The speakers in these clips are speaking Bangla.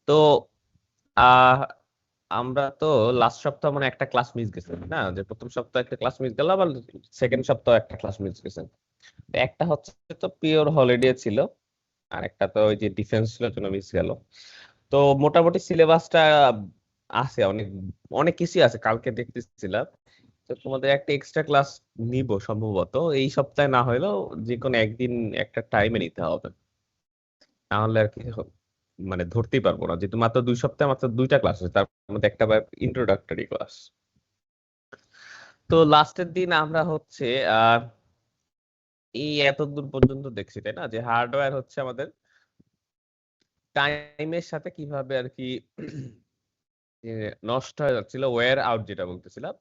তো আহ আমরা তো লাস্ট সপ্তাহ মানে একটা ক্লাস মিস গেছে না, যে প্রথম সপ্তাহে একটা ক্লাস মিস গেল, আবার সেকেন্ড সপ্তাহ একটা ক্লাস মিস গেছে। তো একটা হচ্ছে তো পিওর হলিডে ছিল, আর একটা তো ওই যে ডিফেন্স ছিল জন্য মিস গেল। তো মোটামুটি সিলেবাসটা আছে, অনেক অনেক কিছু আছে, কালকে দেখতেছিলাম। তো তোমাদের একটা এক্সট্রা ক্লাস নিব সম্ভবত এই সপ্তাহে, না হলেও যে কোনো একদিন একটা টাইমে নিতে হবে, নাহলে আর কি মানে ধরতেই পারবো না, যেহেতু মাত্র 2 সপ্তাহে মাত্র 2টা ক্লাস আছে, তার মধ্যে একটা ইন্ট্রোডাক্টরি ক্লাস। তো লাস্টের দিন আমরা হচ্ছে আহ এই এত দূর পর্যন্ত দেখছি তাই না, যে হার্ডওয়্যার হচ্ছে আমাদের টাইমের সাথে কিভাবে আর কি যে নষ্ট হয়ে যাচ্ছিল, ওয়্যার আউট যেটা বলতেছিলাম,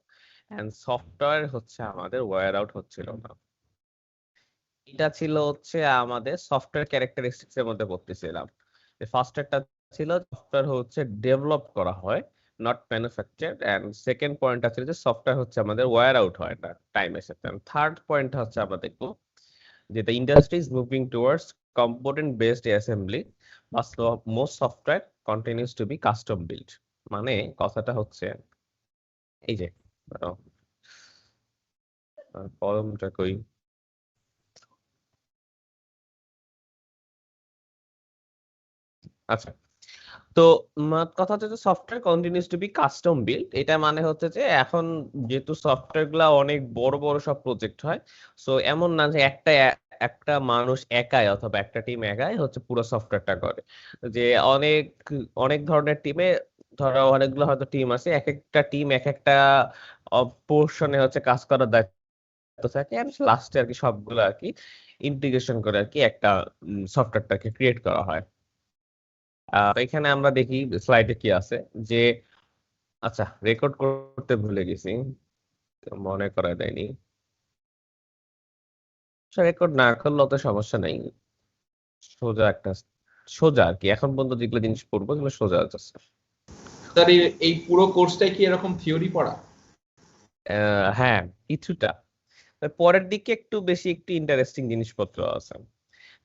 এন্ড সফটওয়্যার হচ্ছে আমাদের ওয়্যার আউট হচ্ছিল না। এটা ছিল হচ্ছে আমাদের সফটওয়্যার ক্যারেক্টারিস্টিক্স এর মধ্যে পড়তেছিলাম। ফার্স্টেরটা ছিল সফটওয়্যার হচ্ছে ডেভেলপ করা হয়, নট ম্যানুফ্যাকচারড, এন্ড সেকেন্ড পয়েন্টটা ছিল যে সফটওয়্যার হচ্ছে আমাদের ওয়্যার আউট হয় না টাইমের সাথে। থার্ড পয়েন্টটা হচ্ছে আমরা দেখবো যে the industry is moving towards component based assembly, but most software continues to be custom built। মানে কথাটা হচ্ছে এই যে দাঁড়াও, কলমটা কই, আচ্ছা। তো কথা হচ্ছে যে software continues to be custom build, এটা মানে হচ্ছে যে এখন যেহেতু সফটওয়্যার গুলা অনেক বড় বড় সব প্রজেক্ট হয়, সো এমন না যে একটা মানুষ একাই অথবা একটা টিম একাই হচ্ছে পুরো সফটওয়্যারটা করে। যে অনেক অনেক ধরনের টিমে, ধরো অনেকগুলো হয়তো টিম আছে, এক একটা টিম এক একটা পোর্শনে হচ্ছে কাজ করার দায়িত্ব থাকে, লাস্টে আর কি সবগুলো আর কি ইন্টিগ্রেশন করে আর কি একটা সফটওয়্যারটাকে ক্রিয়েট করা হয়। তো এখানে আমরা দেখি স্লাইডে কি আছে, যে আচ্ছা রেকর্ড করতে ভুলে গেছি, তো মনে করা দেয়নি। রেকর্ড না করলেও তো সমস্যা নাই, সোজা একটা সোজা আর কি এখন পর্যন্ত যেগুলো জিনিস পড়বো সেগুলো সোজা আছে। স্যার এই পুরো কোর্সটাই কি এরকম থিওরি পড়া? হ্যাঁ, কিছুটা। পরের দিকে একটু বেশি একটু ইন্টারেস্টিং জিনিসপত্র আছে,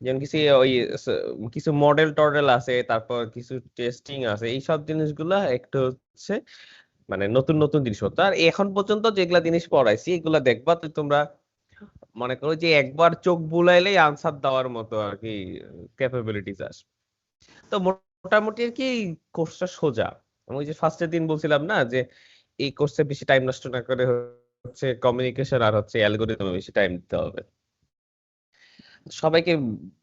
যেমন কিছু ওই কিছু মডেল টডেল আছে, তারপর কিছু টেস্টিং আছে, এইসব জিনিসগুলা একটু হচ্ছে মানে নতুন নতুন জিনিসপত্র। আর এখন পর্যন্ত যেগুলা জিনিস পড়াইছি এগুলা দেখবা তো তোমরা, মনে করো যে একবার চোখ বুলাইলেই আনসার দেওয়ার মতো আর কি ক্যাপাবিলিটিস আসবে। তো মোটামুটি আর কি কোর্সটা সোজা। আমি ওই যে ফার্স্টের দিন বলছিলাম না যে এই কোর্সে বেশি টাইম নষ্ট না করে হচ্ছে কমিউনিকেশন আর হচ্ছে অ্যালগোরিদমে বেশি টাইম দিতে হবে। সবাইকে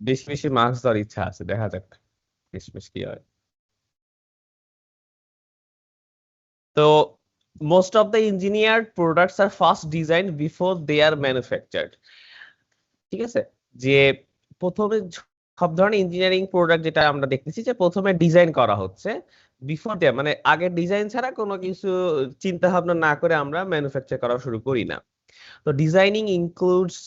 বেশি বেশি মার্কস দেওয়ার ইচ্ছা আছে, দেখা যাক বেশ বেশ কি হয়। তো most of the engineered products are first design before they are manufactured. ঠিক আছে, যে প্রথমে সব ধরনের ইঞ্জিনিয়ারিং প্রোডাক্ট যেটা আমরা দেখতেছি যে প্রথমে ডিজাইন করা হচ্ছে, বিফোর দে মানে আগে ডিজাইন ছাড়া কোনো কিছু চিন্তা ভাবনা না করে আমরা ম্যানুফ্যাকচার করা শুরু করি না। তো designing includes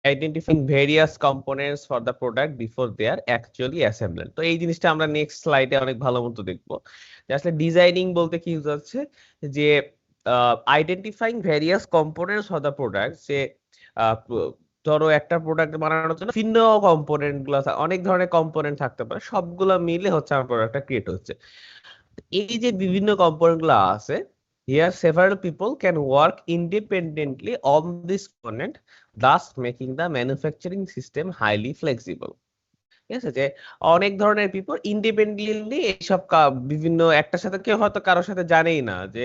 identifying various components for the product before they are actually assembled. তো এই জিনিসটা আমরা নেক্সট স্লাইডে অনেক ভালো মতো দেখবো, যে আসলে ডিজাইনিং বলতে কি বোঝাচ্ছে, যে identifying various components for the product, যে আহ, প- ধরো একটা প্রোডাক্ট বানানোর জন্য ভিন্ন কম্পোনেন্ট গুলো অনেক ধরনের কম্পোনেন্ট থাকতে পারে, সবগুলো মিলে হচ্ছে আমার প্রোডাক্টটা ক্রিয়েট হচ্ছে। এই যে বিভিন্ন কম্পোনেন্ট গুলো আছে, here several people can work independently on this component, thus making the manufacturing system highly flexible। ঠিক আছে, যে অনেক ধরনের পিপল ইন্ডিপেন্ডেন্টলি এইসব বিভিন্ন একটার সাথে কেউ হয়তো কারোর সাথে জানেই না যে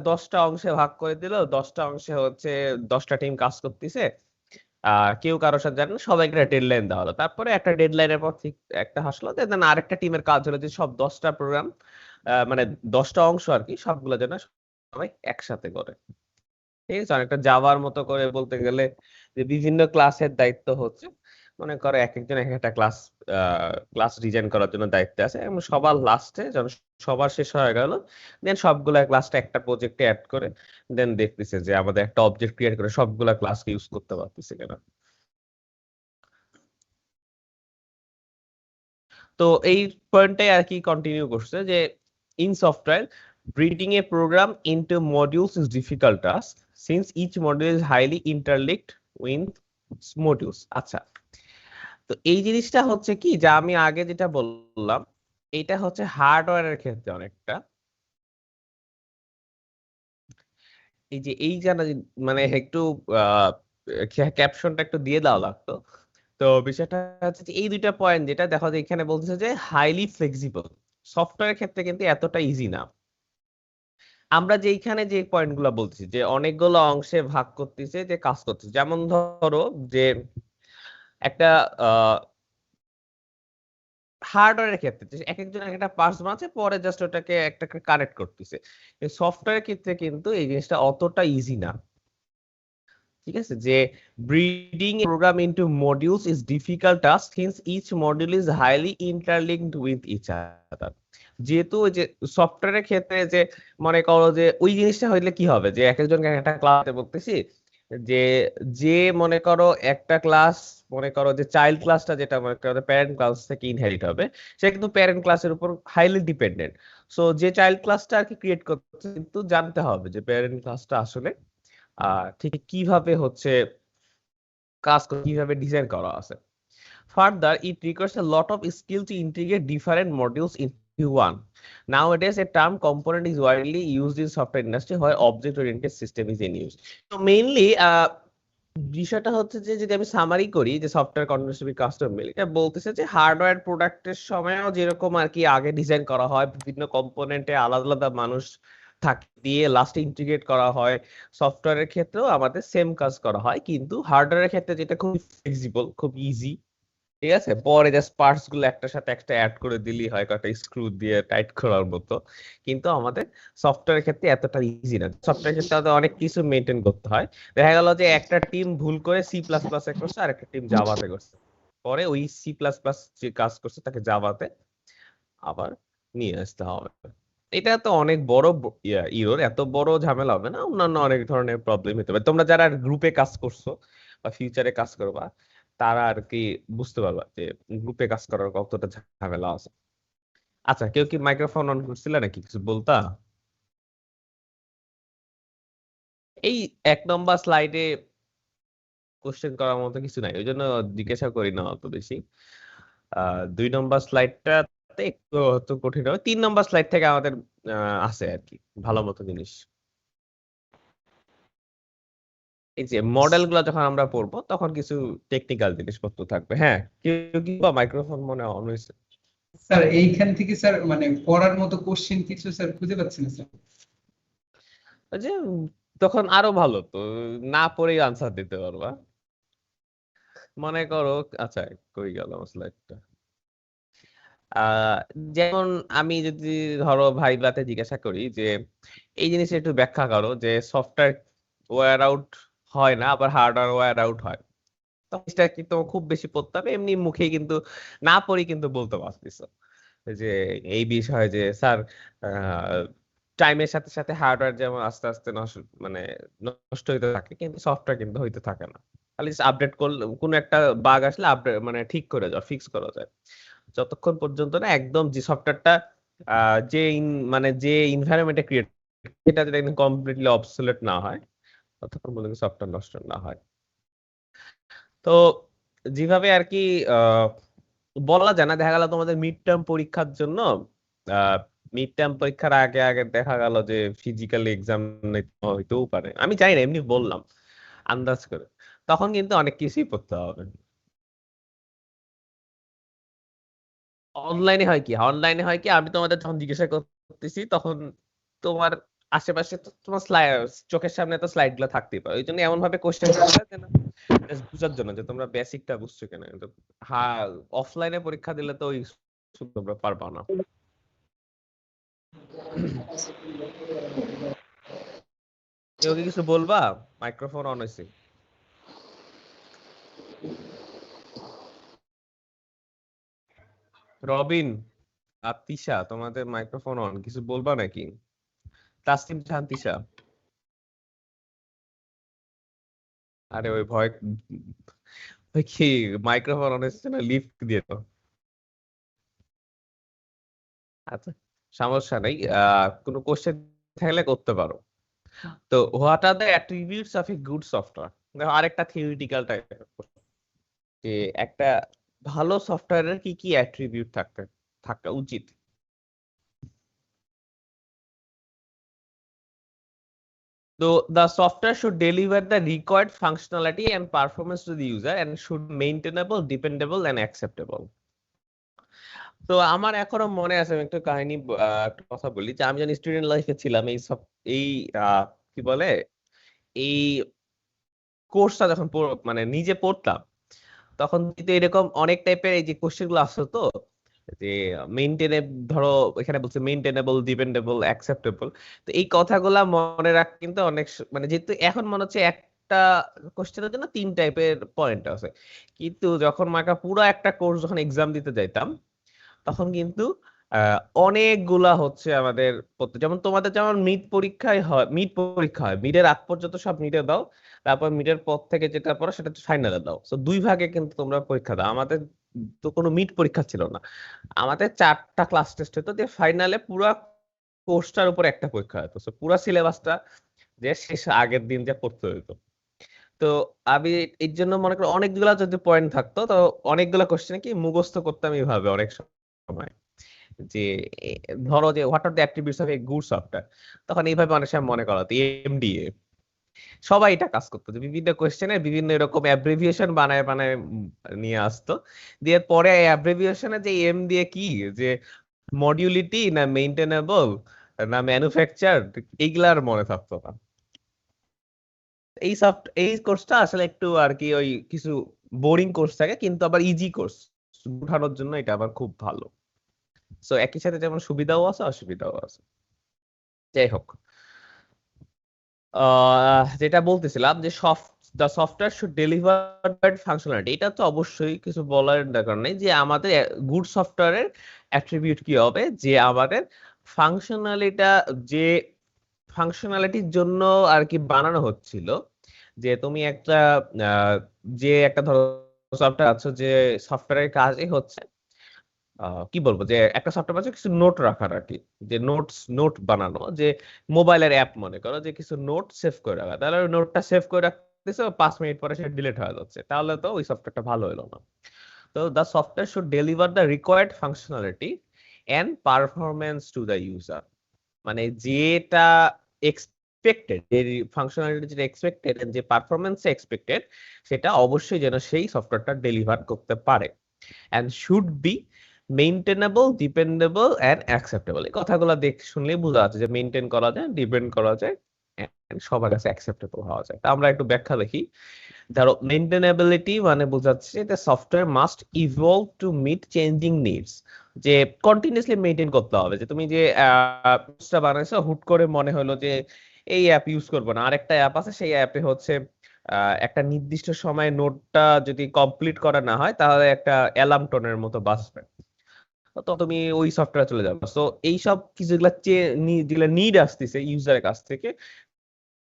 10টা অংশে ভাগ করে দিল, 10টা অংশে হচ্ছে 10টা টিম কাজ করতেছে, কেউ কারোর সাথে জানে না, সবাইকে একটা ডেডলাইন দেওয়া হলো, তারপরে একটা ডেডলাইনের পর ঠিক একটা হাসলো, দেন আরেকটা টিমের কাজ হলো যে সব 10টা প্রোগ্রাম মানে 10টা অংশ আর কি সবগুলো যেন সবাই একসাথে করে। ঠিক আছে, অনেকটা জাভার মতো করে বলতে গেলে, যে বিভিন্ন ক্লাসের দায়িত্ব হচ্ছে, মনে করো এক একজন এক একটা ক্লাস ডিজাইন করার জন্য দায়িত্ব আছে, এবং সবার লাস্টে যখন সবার শেষ হয়ে গেল, দেন সবগুলা ক্লাসটা একটা প্রজেক্টে অ্যাড করে দেন দেখতেছে যে আমাদের একটা অবজেক্ট ক্রিয়েট করে সবগুলা ক্লাসকে ইউজ করতে পারতেছে কিনা। তো এই পয়েন্টটাই আর কি কন্টিনিউ করছে, যে in software breaking a program into modules is difficult task since each module is highly interlinked with modules। আচ্ছা, তো এই জিনিসটা হচ্ছে কি, যা আমি আগে যেটা বললাম, এটা হচ্ছে হার্ডওয়্যারের ক্ষেত্রে অনেকটা। এই যে এই জানা মানে একটু ক্যাপশনটা একটু দিয়ে দেওয়া লাগতো। তো বিষয়টা হচ্ছে যে এই দুইটা পয়েন্ট যেটা দেখো যে এখানে বলতেছে যে হাইলি ফ্লেক্সিবল, সফটওয়্যারের ক্ষেত্রে কিন্তু এতটা ইজি না। আমরা যে এইখানে যে পয়েন্টগুলো বলতেছি যে অনেকগুলো অংশে ভাগ করতেছে যে কাজ করতেছে, যেমন ধরো যে একটা হার্ডওয়্যারের ক্ষেত্রে যে এক একজন এক একটা পার্টস বানাচ্ছে, পরে জাস্ট ওটাকে একটা কানেক্ট করতেছে। সফটওয়্যারের ক্ষেত্রে কিন্তু এই জিনিসটা অতটা ইজি না। ঠিক আছে, যে breaking program into modules is difficult task, hence each module is highly interlinked with each other. যেহেতু ওই যে সফটওয়্যারের ক্ষেত্রে যে মনে করো যে ওই জিনিসটা হইলে কি হবে, যে এক একজনকে একটা ক্লাসে বলতেছি যে যে মনে করো একটা ক্লাস, মনে করো যে চাইল্ড ক্লাসটা যেটা মনে করো প্যারেন্ট ক্লাস থেকে ইনহেরিট হবে, সে কিন্তু প্যারেন্ট ক্লাসের উপর হাইলি ডিপেন্ডেন্ট। সো যে চাইল্ড ক্লাসটা আর কি ক্রিয়েট করতে, কিন্তু জানতে হবে যে প্যারেন্ট ক্লাসটা আসলে ঠিক কিভাবে হচ্ছে কাজ করে, কিভাবে ডিজাইন করা আছে। Further, it requires a lot of skill to integrate different modules into one. Nowadays, a term component is widely used in software industry where object-oriented system is in use. So mainly, বিষয়টা হচ্ছে যে যদি আমি সামারি করি যে সফটওয়্যার কন্টিনিউয়াসলি কাস্টম বিল্ড, এটা বলতেছে যে হার্ডওয়্যার প্রোডাক্টের সময়ও যেরকম আর কি আগে ডিজাইন করা হয়, বিভিন্ন কম্পোনেন্টে আলাদা আলাদা মানুষ থাকে দিয়ে লাস্টে ইন্টিগ্রেট করা হয়, সফটওয়্যারের ক্ষেত্রেও আমাদের সেম কাজ করা হয়, কিন্তু হার্ডওয়্যারের ক্ষেত্রে যেটা খুব ফ্লেক্সিবল, খুব ইজি। ঠিক আছে, পরে জাস্ট পার্টস গুলো একটার সাথে একটা অ্যাড করে দিলেই হয়, কয়েকটা স্ক্রু দিয়ে টাইট করার মতো। কিন্তু আমাদের সফটওয়্যারের ক্ষেত্রে এতটা ইজি না। সফটওয়্যারের ক্ষেত্রে আমাদের অনেক কিছু মেনটেন করতে হয়। দেখা গেল যে একটা টিম ভুল করে সি প্লাস প্লাস এ করছে, আর একটা টিম জাভাতে করছে, পরে ওই সি প্লাস প্লাস যে কাজ করছে তাকে জাভাতে আবার নিয়ে আসতে হবে। এটা তো অনেক বড় ইরোর, এত বড় ঝামেলা হবে না, অন্যান্য অনেক ধরনের প্রবলেম হতে পারে। তোমরা যারা গ্রুপে কাজ করছো বা ফিউচারে কাজ করবা, তারা আর কি বুঝতে পারবা যে গ্রুপে কাজ করার কতটা ঝামেলা আছে। আচ্ছা, কেউ কি মাইক্রোফোন অন করছিল নাকি, কিছু বলতা? এই 1 নম্বর স্লাইডে কোশ্চেন করার মতো কিছু নাই, ওই জন্য জিজ্ঞাসা করি না অত বেশি। 2 নম্বর স্লাইডটাতে একটু হয়তো কঠিন হবে, 3 নম্বর স্লাইড থেকে আমাদের আছে আর কি ভালো মতো জিনিস। এই যে মডেল গুলা যখন আমরা পড়বো তখন কিছু টেকনিক্যাল জিনিসপত্র থাকবে। হ্যাঁ, কেউ কি বা মাইক্রোফোন মনে অন হয়েছে? স্যার এইখান থেকে স্যার মানে পড়ার মতো কোশ্চেন কিছু স্যার খুঁজে পাচ্ছি না স্যার। ওই যে তখন আরো ভালো তো, না পড়েই আনসার দিতে পারবা। মনে করো, আচ্ছা কই গেল আমার স্লাইডটা? আহ যেমন আমি যদি ধরো ভাইবাতে জিজ্ঞাসা করি যে এই জিনিসটা একটু ব্যাখ্যা করো, যে সফটওয়্যার ওয়্যার আউট হয় না, আবার হার্ডওয়্যার ওয়্যার আউট হয়, তখন এটা কিন্তু খুব বেশি পড়তে হবে, এমনি মুখেই কিন্তু না পড়ি কিন্তু বলতে পারতেছো যে এই বিষয়ে যে স্যার টাইমের সাথে সাথে হার্ডওয়্যার যেমন আস্তে আস্তে মানে নষ্ট হইতে থাকে, কিন্তু সফটওয়্যার কিন্তু হইতে থাকে না। খালি আপডেট করলে কোনো একটা বাগ আসলে আপডেট মানে ঠিক করে যাও, ফিক্স করা যায়। যতক্ষণ পর্যন্ত না একদম যে সফটওয়্যারটা যে মানে যে এনভায়রনমেন্টে ক্রিয়েট, এটা যদি একদম কমপ্লিটলি অবসোলেট না হয়, ততক্ষণ পর্যন্ত সফটওয়্যার নষ্ট না হয়। তো যেভাবে আর কি আহ বলা যায় না, দেখা গেল তোমাদের মিড টার্ম পরীক্ষার জন্য মিড টার্ম পরীক্ষার আগে আগে দেখা গেল যে ফিজিক্যালি এক্সাম হইতেও পারে, আমি জানি না, এমনি বললাম আন্দাজ করে, তখন কিন্তু অনেক কিছুই পড়তে হবে। অনলাইনে হয় কি, অনলাইনে হয় কি, আমি তোমাদের যখন জিজ্ঞাসা করতেছি তখন তোমার আশেপাশে তো তোমার স্লাইড, চোখের সামনে তো স্লাইড গুলো থাকতেই পারে, ওই জন্য এমন ভাবে কোশ্চেন করা হয় যেন just বুঝার জন্য যে তোমরা বেসিকটা বুঝছো কিনা। কিন্তু হ্যাঁ, অফলাইনে পরীক্ষা দিলে তো ওই তোমরা পারবা না। কেউ কি কিছু বলবা? মাইক্রোফোন অন হয়েছে। রবিন আর তিশা, তোমাদের মাইক্রোফোন অন, কিছু বলবা নাকি? তাসনিম জাহান তিশা, আরে ওই ভয়, ওই কি মাইক্রোফোন অন হয়েছে না, লিফট দিয়ে তো। আচ্ছা, সমস্যা নেই, কোনো কোশ্চেন থাকলে করতে পারো। তো what are the attributes of a good software, দেখো আরেকটা থিওরিটিক্যাল টাইপ, যে একটা ভালো সফটওয়্যারের কি কি অ্যাট্রিবিউট থাকা উচিত? So the software should deliver the required functionality and performance to the user and should maintainable, dependable and acceptable. তো আমার এখনো মনে আছে, আমি একটা কাহিনী একটা কথা বলি, যে আমি যখন স্টুডেন্ট লাইফে ছিলাম এই সব এই কি বলে এই কোর্সটা যখন মানে নিজে পড়তাম, তখন কিন্তু এরকম অনেক টাইপের এই যে কোশ্চেন গুলো আসতো। তো যে মেইনটেনে, ধরো এখানে বলছে মেইনটেনেবল, ডিপেন্ডেবল, অ্যাকসেপ্টেবল। তো এই কথাগুলা মনে রাখ কিন্তু অনেক মানে যেহেতু এখন মনে হচ্ছে একটা কোশ্চেনের জন্য 3 টাইপের পয়েন্ট আছে, কিন্তু যখন মাকা পুরো একটা কোর্স যখন এক্সাম দিতে যাইতাম, তখন কিন্তু আহ, অনেকগুলা হচ্ছে আমাদের যেমন তোমাদের যেমন মিড পরীক্ষা হয়, মিডের আগ পর্যন্ত সব মিডে দাও, তারপর মিডের পর থেকে যেটা পড়ো সেটা ফাইনালে দাও। তো 2 ভাগে কিন্তু তোমরা পরীক্ষা দাও। আমাদের তো কোনো মিড পরীক্ষা ছিল না, আমাদের 4টা ক্লাস টেস্ট হতো, যে ফাইনালে পুরা কোর্সটার উপর একটা পরীক্ষা হতো। তো পুরা সিলেবাসটা যে শেষ আগের দিন যে পড়তে হতো। তো আমি এর জন্য মনে করি অনেকগুলা যদি পয়েন্ট থাকতো, তো অনেকগুলা কোশ্চেন কি মুখস্থ করতাম এইভাবে অনেক সময়, যে ধরো যে what are the attributes of a good software, তখন এইভাবে অনেক সময় মনে করা হতো এমডিএ। সবাই এটা কাজ করতো, যে বিভিন্ন কোশ্চেনের বিভিন্ন এরকম অ্যাব্রিভিয়েশন বানায় বানায় নিয়ে আসতো। দিয়ে পরে অ্যাব্রিভিয়েশনে যে এম দিয়ে কি, যে মডিউলিটি না মেইনটেনেবল না ম্যানুফ্যাকচার, এইগুলার মনে থাকতো না। এই কোর্সটা আসলে একটু আর কি ওই কিছু বোরিং কোর্স থাকে, কিন্তু আবার ইজি কোর্স, উঠানোর জন্য এটা আবার খুব ভালো। সো একই সাথে যেমন সুবিধাও আছে অসুবিধাও আছে। যাই হোক, যেটা বলতেছিলাম যে the software should deliver functionality, এটা তো অবশ্যই কিছু বলার দরকার নেই, যে আমাদের গুড সফটওয়্যারের অ্যাট্রিবিউট কি হবে, যে আমাদের ফাংশনালিটা, যে ফাংশনালিটির জন্য আর কি বানানো হচ্ছিল, যে তুমি একটা যে একটা ধরো সফটওয়্যার আছে, যে সফটওয়্যারের কাজই হচ্ছে কি বলবো, যে একটা সফটওয়্যার আছে কিছু নোট রাখার আর কি, যে নোট বানানো, যে মোবাইলের অ্যাপ মনে করো, যে কিছু নোট সেভ করে রাখা, তাহলে ওই নোটটা সেভ করে রাখতেছে, 5 মিনিট পরে সেটা ডিলিট হয়ে যাচ্ছে, তাহলে তো ওই সফটওয়্যারটা ভালো হলো না। তো the software should deliver the required functionality and performance to the user, মানে যেটা এক্সপেক্টেড, যে ফাংশনালিটি যেটা এক্সপেক্টেড, যে পারফরমেন্স এক্সপেক্টেড, সেটা অবশ্যই যেন সেই সফটওয়্যারটা ডেলিভার করতে পারে। And should be maintainable, dependable and acceptable. এই কথাগুলো শুনলেই বোঝা যাচ্ছে যে মেইনটেইন করা যায়, ডিপেন্ড করা যায়, and সবার কাছে অ্যাকসেপ্টেবল হওয়া যায়। তা আমরা একটু ব্যাখ্যা দেখি। ধরো মেইনটেনেবিলিটি মানে বোঝাচ্ছে যে software must evolve to meet changing needs, যে কন্টিনিউসলি মেইনটেইন করতে হবে। যে তুমি যে অ্যাপটা বানাইছো, হুট করে মনে হলো যে এই অ্যাপ ইউজ করবো না, আরেকটা অ্যাপ আছে সেই অ্যাপে হচ্ছে একটা নির্দিষ্ট সময়ে নোটটা যদি কমপ্লিট করা না হয়, তাহলে একটা অ্যালার্ম টোনের মতো বাজবে, তো তুমি ওই সফটওয়্যার চলে যাবে। তো এইসব কিছু যেগুলা নিড আসতেছে ইউজারের কাছ থেকে,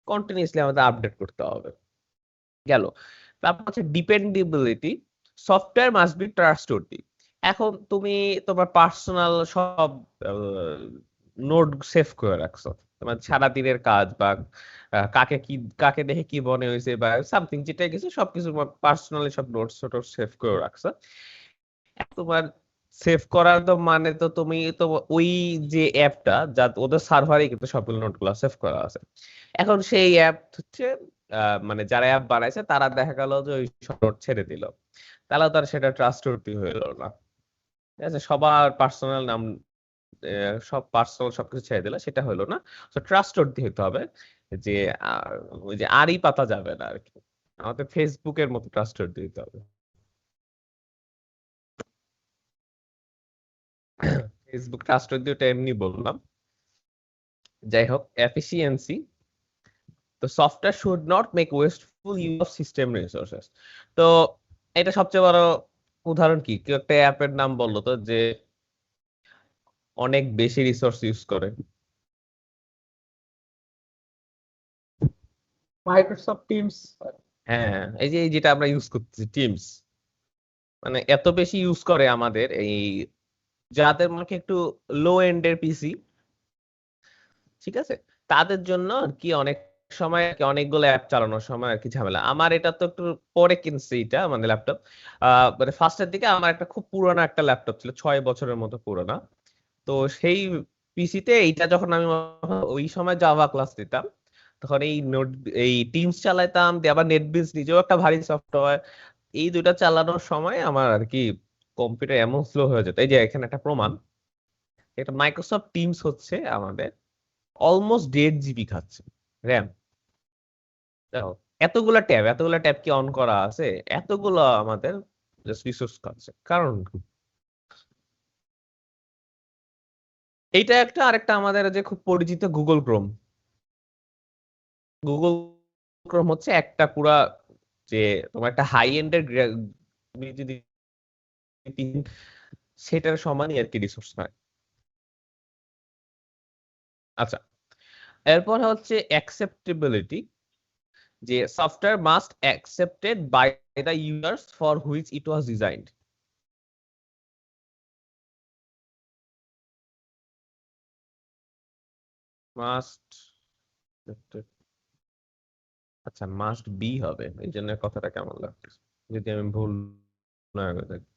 কন্টিনিউসলি আমাদের আপডেট করতে হবে। গেল। তারপর হচ্ছে ডিপেন্ডেবিলিটি, সফটওয়্যার মাস্ট বি ট্রাস্টওয়ার্দি। এখন তুমি তোমার পার্সোনাল সব নোট সেভ করে রাখছো, তোমার সারাদিনের কাজ বা কাকে দেখে কি মনে হয়েছে বা সামথিং যেটা কিছু সবকিছু পার্সোনালি সব নোটস সেভ করে রাখছো। তোমার সেভ করার তো মানে তো তুমি তো ওই যে অ্যাপটা, যা ওদের সার্ভারে কিন্তু সবগুলো নোটগুলো সেভ করা আছে। এখন সেই অ্যাপ হচ্ছে মানে যারা অ্যাপ বানাইছে তারা দেখা গেল যে ওই সব নোট ছেড়ে দিল, তাহলে তার সেটা ট্রাস্টওয়ার্দি হইলো না। ঠিক আছে, সবার পার্সোনাল নাম সব পার্সোনাল সবকিছু ছেড়ে দিলে সেটা হলো না। তো ট্রাস্টওয়ার্দি হতে হবে, যে ওই যে আরই পাতা যাবে না আর কি, আমাদের ফেসবুকের মতো ট্রাস্টওয়ার্দি হতে হবে। ফেসবুক ট্রাস্টওয়ার্দি ওটা এমনি বললাম। যাই হোক, এফিসিয়েন্সি, তো software should not make wasteful use of system resources. তো এটা সবচেয়ে বড় উদাহরণ কি, কেউ একটা অ্যাপের নাম বললো তো, যে অনেক বেশি রিসোর্স ইউজ করে। Microsoft teams. হ্যাঁ, এই যেটা আমরা ইউজ করতেছি টিমস, মানে এত বেশি ইউজ করে আমাদের এই যাদের মানে কি একটু লো এন্ডের পিসি, ঠিক আছে, তাদের জন্য আর কি অনেক সময় অনেকগুলো অ্যাপ চালানোর সময় আর কি ঝামেলা। আমার এটা তো একটু পরে কিনছি, এটা মানে ল্যাপটপ মানে ফার্স্টের দিকে আমার একটা খুব পুরোনো একটা ল্যাপটপ ছিল, 6 বছরের মতো পুরোনো। তো সেই পিসিতে এইটা যখন আমি ওই সময় জাভা ক্লাস দিতাম, তখন এই টিমস চালাইতাম, দিয়ে আবার নেটবিনস নিজেও একটা ভারী সফটওয়্যার। এই দুইটা চালানোর সময় আমার আর কি কম্পিউটার এমন স্লো হয়ে যেত। এই যে এখানে একটা প্রমাণ, এটা মাইক্রোসফট টিমস হচ্ছে আমাদের অলমোস্ট 1.5 GB খাচ্ছে র্যাম। দেখো, এতগুলা ট্যাব কি অন করা আছে, এতগুলো আমাদের রিসোর্স খাচ্ছে, কারণ কি? এইটা একটা, আরেকটা আমাদের যে খুব পরিচিত গুগল ক্রোম। গুগল ক্রোম হচ্ছে একটা পুরা, যে তোমার একটা হাই এন্ডের যদি সেটার সমানই আর কি রিসোর্স হয়। আচ্ছা, এরপর হচ্ছে অ্যাকসেপ্টেবিলিটি, যে software must accepted by the users for which it was designed. Must, আচ্ছা মাস্ট বি হবে, এই জন্য কথাটা কেমন লাগছে যদি আমি ভুল না করে থাকি।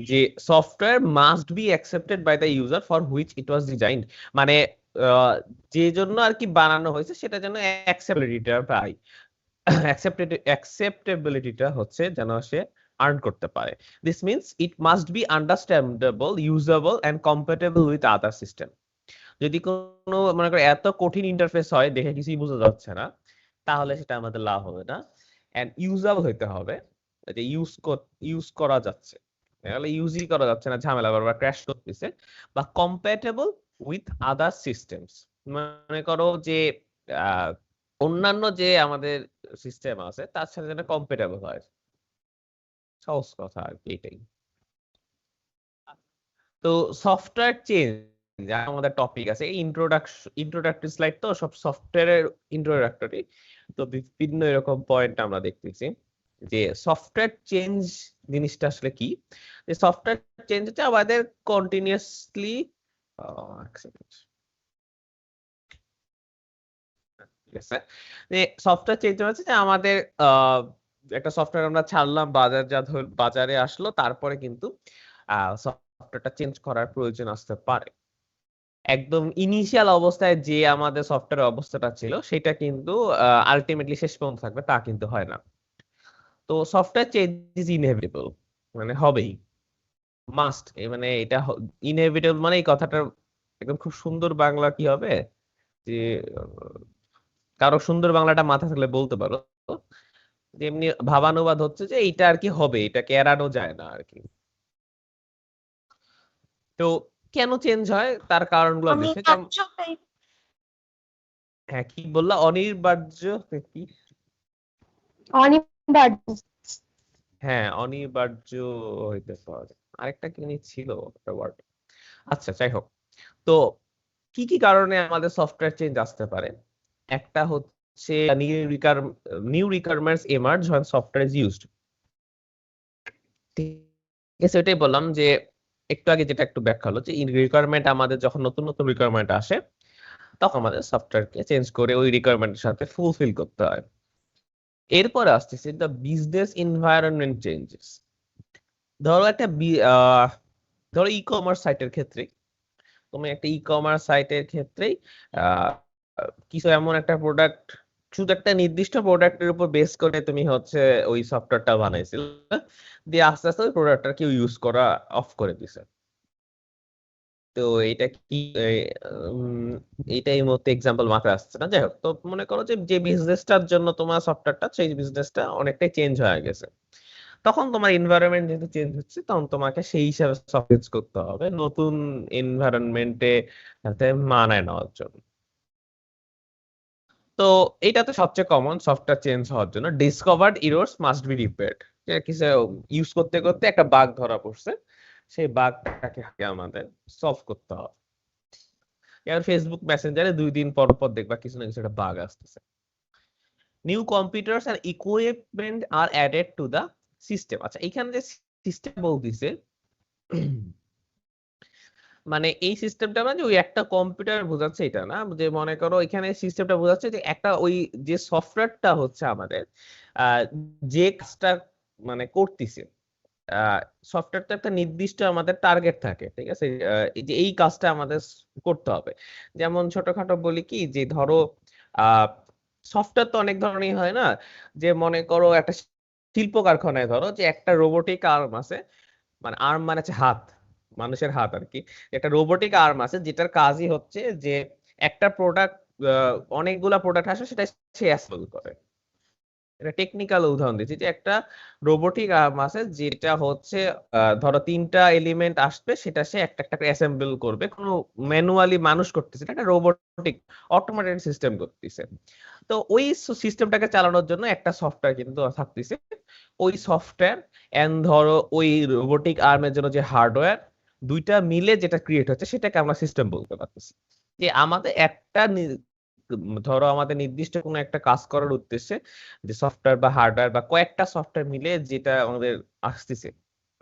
যে software must be accepted by the user for which it was designed, মানে আহ, যে জন্য আর কি বানানো হয়েছে সেটা যেন অ্যাকসেপ্টেবিলিটিটা পায়। অ্যাকসেপ্টেবিলিটিটা হচ্ছে যেন সে আর্ন করতে পারে। This means it must be understandable, usable and compatible with other system. যদি কোনো মনে করো এত কঠিন ইন্টারফেস হয় দেখে কিছুই বোঝা যাচ্ছে না, তাহলে সেটা আমাদের লাভ হবে না। এন্ড ইউজেবল হইতে হবে, যে ইউজ করা যাচ্ছে, তাহলে ইউজই করা যাচ্ছে না, ঝামেলা বারবার ক্র্যাশ করতেছে। বা কম্প্যাটেবল উইথ আদার সিস্টেমস, মনে করো যে আহ, অন্যান্য যে আমাদের সিস্টেম আছে তার সাথে যেন কম্প্যাটেবল হয়। সহজ কথা আর কি এটাই। তো সফটওয়্যার চেঞ্জ আমাদের টপিক আছে, ইন্ট্রোডাক্টরি স্লাইড, তো সব সফটওয়্যারের ইন্ট্রোডাক্টরি। তো বিভিন্ন এরকম পয়েন্ট আমরা দেখতেছি যে সফটওয়্যার চেঞ্জ জিনিসটা আসলে কি। যে সফটওয়্যার চেঞ্জ হচ্ছে আমাদের কন্টিনিউয়াসলি, ঠিক আছে, যে সফটওয়্যার চেঞ্জ হচ্ছে যে আমাদের একটা সফটওয়্যার আমরা ছাড়লাম, বাজারে আসলো, তারপরে কিন্তু সফটওয়্যারটা চেঞ্জ করার প্রয়োজন আসতে পারে। একদম ইনিশিয়াল অবস্থায় যে আমাদের সফটওয়্যার অবস্থাটা ছিল সেটা কিন্তু আলটিমেটলি শেষ পর্যন্ত থাকবে তা কিন্তু হয় না। তো সফটওয়্যার চেঞ্জ ইজ ইনএভিটেবল, মানে হবেই, মাস্ট, মানে এটা ইনএভিটেবল, মানে এই কথাটার একদম খুব সুন্দর বাংলা কি হবে, যে আহ, কারো সুন্দর বাংলাটা মাথা থাকলে বলতে পারো। যেমনি ভাবানুবাদ হচ্ছে যে এইটা আর কি হবে, এটাকে এড়ানো যায় না আর কি। তো কেন চেঞ্জ হয় তার কারণগুলো দেখে, যেমন হ্যাঁ কি বললা, অনিবার্য কি? অনিবার্য। হ্যাঁ অনিবার্য হইতে পারে, আরেকটা কি জানি ছিল একটা ওয়ার্ড। আচ্ছা যাই হোক, তো কি কি কারণে আমাদের সফটওয়্যার চেঞ্জ আসতে পারে? একটা হচ্ছে new requirements emerge when software is used। ঠিক আছে, ওইটাই বললাম যে একটু আগে যেটা একটু ব্যাখ্যা হলো, যে রিকোয়ারমেন্ট আমাদের যখন নতুন নতুন রিকোয়ারমেন্ট আসে তখন আমাদের সফটওয়্যারকে চেঞ্জ করে ওই রিকোয়ারমেন্টের সাথে ফুলফিল করতে হয়। এরপরে আসতেছে দ্য বিজনেস এনভায়রনমেন্ট চেঞ্জেস। ধরো ধরো ই কমার্স সাইটের ক্ষেত্রে, তুমি একটা ই কমার্স সাইটের ক্ষেত্রেই আহ, কিছু এমন একটা প্রোডাক্ট, শুধু একটা নির্দিষ্ট প্রোডাক্টের উপর বেস করে তুমি হচ্ছে ওই সফটওয়্যারটা বানাইছিলে, দিয়ে আস্তে আস্তে ওই প্রোডাক্টটা কেউ ইউজ করা অফ করে দিছে। তো এটা কি এইটা এই মুহূর্তে এক্সাম্পল মাথায় আসছে না, যাই হোক, তো মনে করো যে যে বিজনেসটার জন্য তোমার সফটওয়্যারটা, সেই বিজনেসটা অনেকটাই চেঞ্জ হয়ে গেছে, তখন তোমার এনভায়রনমেন্ট যেহেতু চেঞ্জ হচ্ছে তখন তোমাকে সেই হিসাবে সফটওয়্যার চেঞ্জ করতে হবে নতুন এনভায়রনমেন্টে সাথে মানায় নেওয়ার জন্য। তো এটা তো সবচেয়ে কমন সফটওয়্যার চেঞ্জ হওয়ার জন্য। Discovered errors must be repaired, কিছু ইউজ করতে করতে একটা বাগ ধরা পড়ছে, সেই বাগটাকে আমাদের সলভ করতে হবে। এবার ফেসবুক মেসেঞ্জারে 2 দিন পর পর দেখবা কিছু না কিছু একটা বাগ আসতেছে। New computers and equipment are added to the system. আচ্ছা এখানে যে সিস্টেম বলতেছে, মানে এই সিস্টেমটা মানে ওই একটা কম্পিউটার বোঝাচ্ছে এটা না, যে মনে করো এখানে সিস্টেমটা বোঝাচ্ছে যে একটা ওই যে সফটওয়্যারটা হচ্ছে আমাদের আহ, যে কাজটা মানে করতেছে, সফটওয়্যার তো একটা নির্দিষ্ট আমাদের টার্গেট থাকে, ঠিক আছে, এই যে এই কাজটা আমাদের করতে হবে। যেমন ছোটখাটো বলি কি, যে ধরো সফটওয়্যার তো অনেক ধরনের হয় না, যে মনে করো একটা শিল্প কারখানায় ধরো যে একটা রোবোটিক আর্ম আছে, মানে আর্ম মানে হচ্ছে হাত, মানুষের হাত আর কি। একটা রোবোটিক আর্ম আছে যেটার কাজই হচ্ছে যে একটা প্রোডাক্ট, অনেকগুলা প্রোডাক্ট আসে সেটা সে অ্যাসেম্বল করে। এটা টেকনিক্যাল উদাহরণ দিচ্ছি, যে একটা রোবোটিক আর্ম আছে যেটা হচ্ছে ধরো তিনটা এলিমেন্ট আসবে, সেটা সে একটা একটা করে অ্যাসেম্বল করবে, কোনো ম্যানুয়ালি মানুষ করতেছে না, একটা রোবোটিক অটোমেটেড সিস্টেম করতেছে। তো ওই সিস্টেমটাকে চালানোর জন্য একটা সফটওয়্যার কিন্তু থাকতেছে। ওই সফটওয়্যার এন্ড ধরো ওই রোবোটিক আর্মের জন্য যে হার্ডওয়্যার, দুইটা মিলে যেটা ক্রিয়েট হচ্ছে সেটাকে আমরা সিস্টেম বলতে পারতেছি। যে আমাদের একটা ধরো আমাদের নির্দিষ্ট কোনো একটা কাজ করার উদ্দেশ্যে যে সফটওয়্যার বা হার্ডওয়্যার বা কয়েকটা সফটওয়্যার মিলে যেটা আমাদের আসতেছে,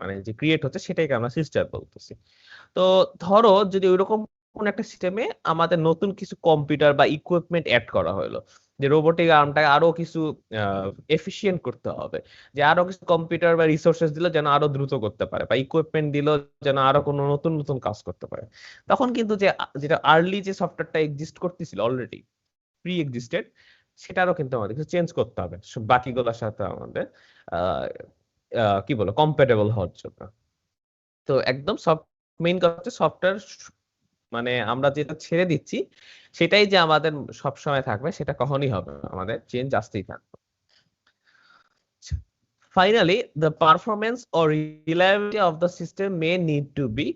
মানে যে ক্রিয়েট হচ্ছে, সেটাকে আমরা সিস্টেম বলতেছি। তো ধরো যদি ওইরকম কোন একটা সিস্টেমে আমাদের নতুন কিছু কম্পিউটার বা ইকুইপমেন্ট অ্যাড করা হলো, যে রোবোটিক আর্মটাকে আরো কিছু এফিশিয়েন্ট করতে হবে, যে আরো কিছু কম্পিউটার বা রিসোর্সেস দিল যেন আরো দ্রুত করতে পারে, বা ইকুইপমেন্ট দিল যেন আরো কোনো নতুন নতুন কাজ করতে পারে, তখন কিন্তু যে যেটা আর্লি যে সফটওয়্যারটা এক্সিস্ট করতেছিল অলরেডি, প্রি এক্সিস্টেড, সেটারও কিন্তু আমাদের কিছু চেঞ্জ করতে হবে বাকিগুলোর সাথে আমাদের আহ কি বলো কম্প্যাটেবল হওয়ার জন্য। তো একদম সব মেইন কথা হচ্ছে সফটওয়্যার, মানে আমরা যেটা ছেড়ে দিচ্ছি সেটাই যে আমাদের সব সময় থাকবে সেটা কখনই হবে না, আমাদের চেঞ্জ আসতেই থাকবে। Finally, the performance or reliability of the system may need to be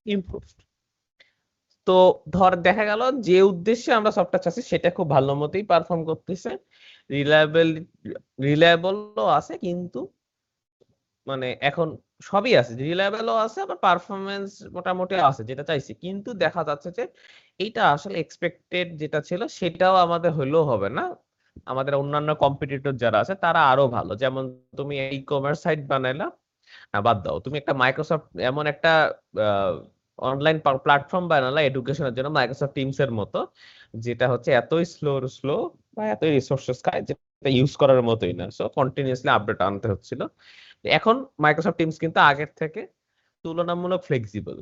improved. তো ধর দেখা গেল যে উদ্দেশ্যে আমরা সফটওয়্যার চাচ্ছি সেটা খুব ভালো মতোই পারফর্ম করতেছে, রিলায়েবল রিলায়েবলও আছে, কিন্তু মানে এখন সবই আছে, রিলায়েবলও আছে, আবার পারফরমেন্স মোটামুটি আছে যেটা চাইছি, কিন্তু দেখা যাচ্ছে যে এইটা আসলে এক্সপেক্টেড যেটা ছিল সেটাও আমাদের হইলেও হবে না। আমাদের অন্যান্য কম্পিটিটর যারা আছে তারা আরো ভালো, যেমন তুমি ই কমার্স সাইট বানাইলা, না বাদ দাও, তুমি একটা মাইক্রোসফট এমন একটা অনলাইন প্ল্যাটফর্ম বানালা এডুকেশনের জন্য, মাইক্রোসফট টিমস এর মতো, যেটা হচ্ছে এতই স্লো বা এতই রিসোর্সেস খায় যেটা ইউজ করার মতোই না, সো কন্টিনিউয়াসলি আপডেট আনতে হচ্ছিল। এখন মাইক্রোসফট টিমস কিন্তু আগের থেকে তুলনামূলক ফ্লেক্সিবল।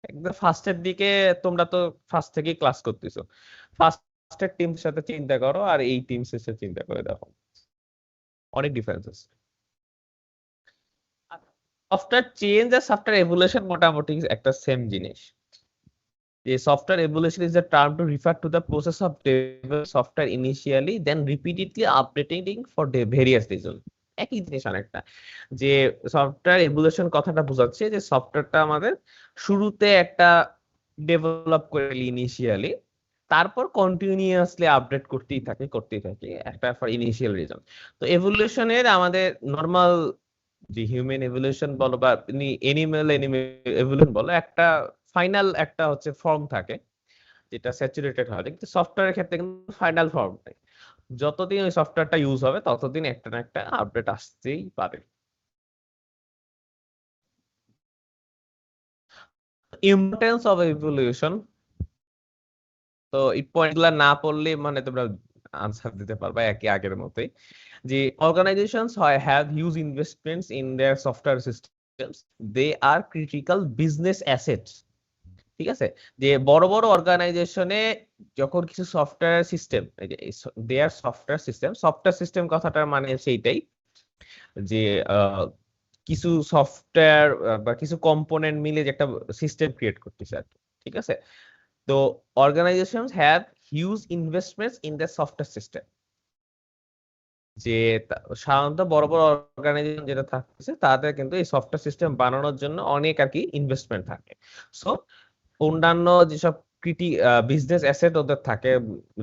একদম ফার্স্টের দিকে তোমরা তো ফার্স্ট থেকেই ক্লাস করতেছো, ফার্স্টের টিমস সাথে চিন্তা করো আর এই টিমস এর সাথে চিন্তা করে দেখো, অনেক ডিফারেন্স আছে। সফটওয়্যার চেঞ্জ আর সফটওয়্যার এভলিউশন মোটামুটি একটা সেম জিনিস। যে software evolution is the term to refer to the process of develop software initially then repeatedly updating for various reason. একই জিনিস অনেকটা, যে সফটওয়্যার এভলিউশন কথাটা বোঝাচ্ছে যে সফটওয়্যারটা আমাদের শুরুতে একটা ডেভেলপ করে ইনিশিয়ালি, তারপর কন্টিনিউয়াসলি আপডেট করতেই থাকে একটা ফর ইনিশিয়াল রিজন। তো এভলিউশনের আমাদের নর্মাল যে হিউম্যান এভলিউশন বলো বা এনিম্যাল এভলিউশন বলো, একটা ফাইনাল একটা হচ্ছে ফর্ম থাকে যেটা স্যাচুরেটেড হয়, কিন্তু সফটওয়্যারের ক্ষেত্রে কিন্তু ফাইনাল ফর্ম নেই। যতদিন ওই সফটওয়্যারটা ইউজ হবে ততদিন একটা না একটা আপডেট আসতেই পারে। ইম্পর্টেন্স অফ এভলিউশন, তো এই পয়েন্ট গুলা না পড়লে মানে তোমরা আনসার দিতে পারবা একই আগের মতোই, যে organisations have huge investments in their software systems, they are critical business assets. ঠিক আছে, যে বড় বড় অর্গানাইজেশনে যখন কিছু software system, their software system কথাটার মানে সেইটাই, যে কিছু সফটওয়্যার বা কিছু কম্পোনেন্ট মিলে যে একটা সিস্টেম ক্রিয়েট করতেছে আর কি। ঠিক আছে, তো organisations have huge investments in the software system, যে সাধারণত বড় বড় অর্গানাইজেশন যেটা থাকতেছে তাদের কিন্তু এই সফটওয়্যার সিস্টেম বানানোর জন্য অনেক আর কি ইনভেস্টমেন্ট থাকে। সো অন্যান্য যেসব বিজনেস অ্যাসেট ওদের থাকে,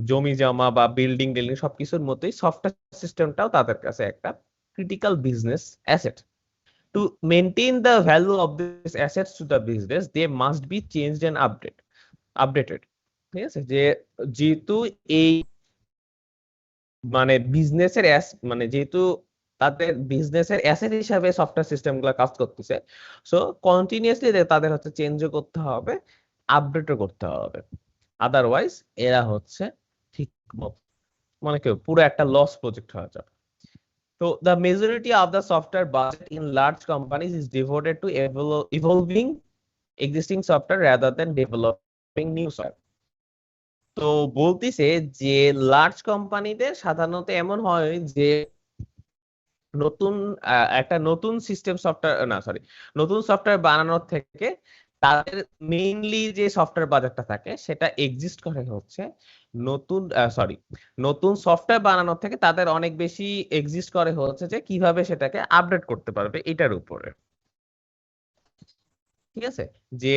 জমি জমা বা বিল্ডিং টিল্ডিং সবকিছুর মতোই সফটওয়্যার সিস্টেমটাও তাদের কাছে একটা critical business asset. To maintain the value of this assets to the business they must be changed and updated. ঠিক আছে, যে যেহেতু এই মানে বিজনেসের মানে যেহেতু তাদের বিজনেসের অ্যাসেট হিসাবে সফটওয়্যার সিস্টেম গুলো কাজ করতেছে। সো কন্টিনিউয়াসলি তাদের হচ্ছে চেঞ্জও করতে হবে, আপডেটও করতে হবে, আদারওয়াইজ এরা হচ্ছে ঠিক মতো মানে কি পুরো একটা লস প্রজেক্ট হয়ে যাবে। So the majority of the software budget in large companies is devoted to evolving existing software rather than developing new software. তো বলতিছে যে লার্জ কোম্পানিতে সাধারণত এমন হয় যে নতুন একটা নতুন সিস্টেম সফটওয়্যার না সরি নতুন সফটওয়্যার বানানোর থেকে তাদের মেইনলি যে সফটওয়্যার বাজারটা থাকে সেটা এক্সিস্ট করে হচ্ছে নতুন নতুন সফটওয়্যার বানানোর থেকে তাদের অনেক বেশি এক্সিস্ট করে হচ্ছে যে কিভাবে সেটাকে আপডেট করতে পারবে এটার উপরে। ঠিক আছে, যে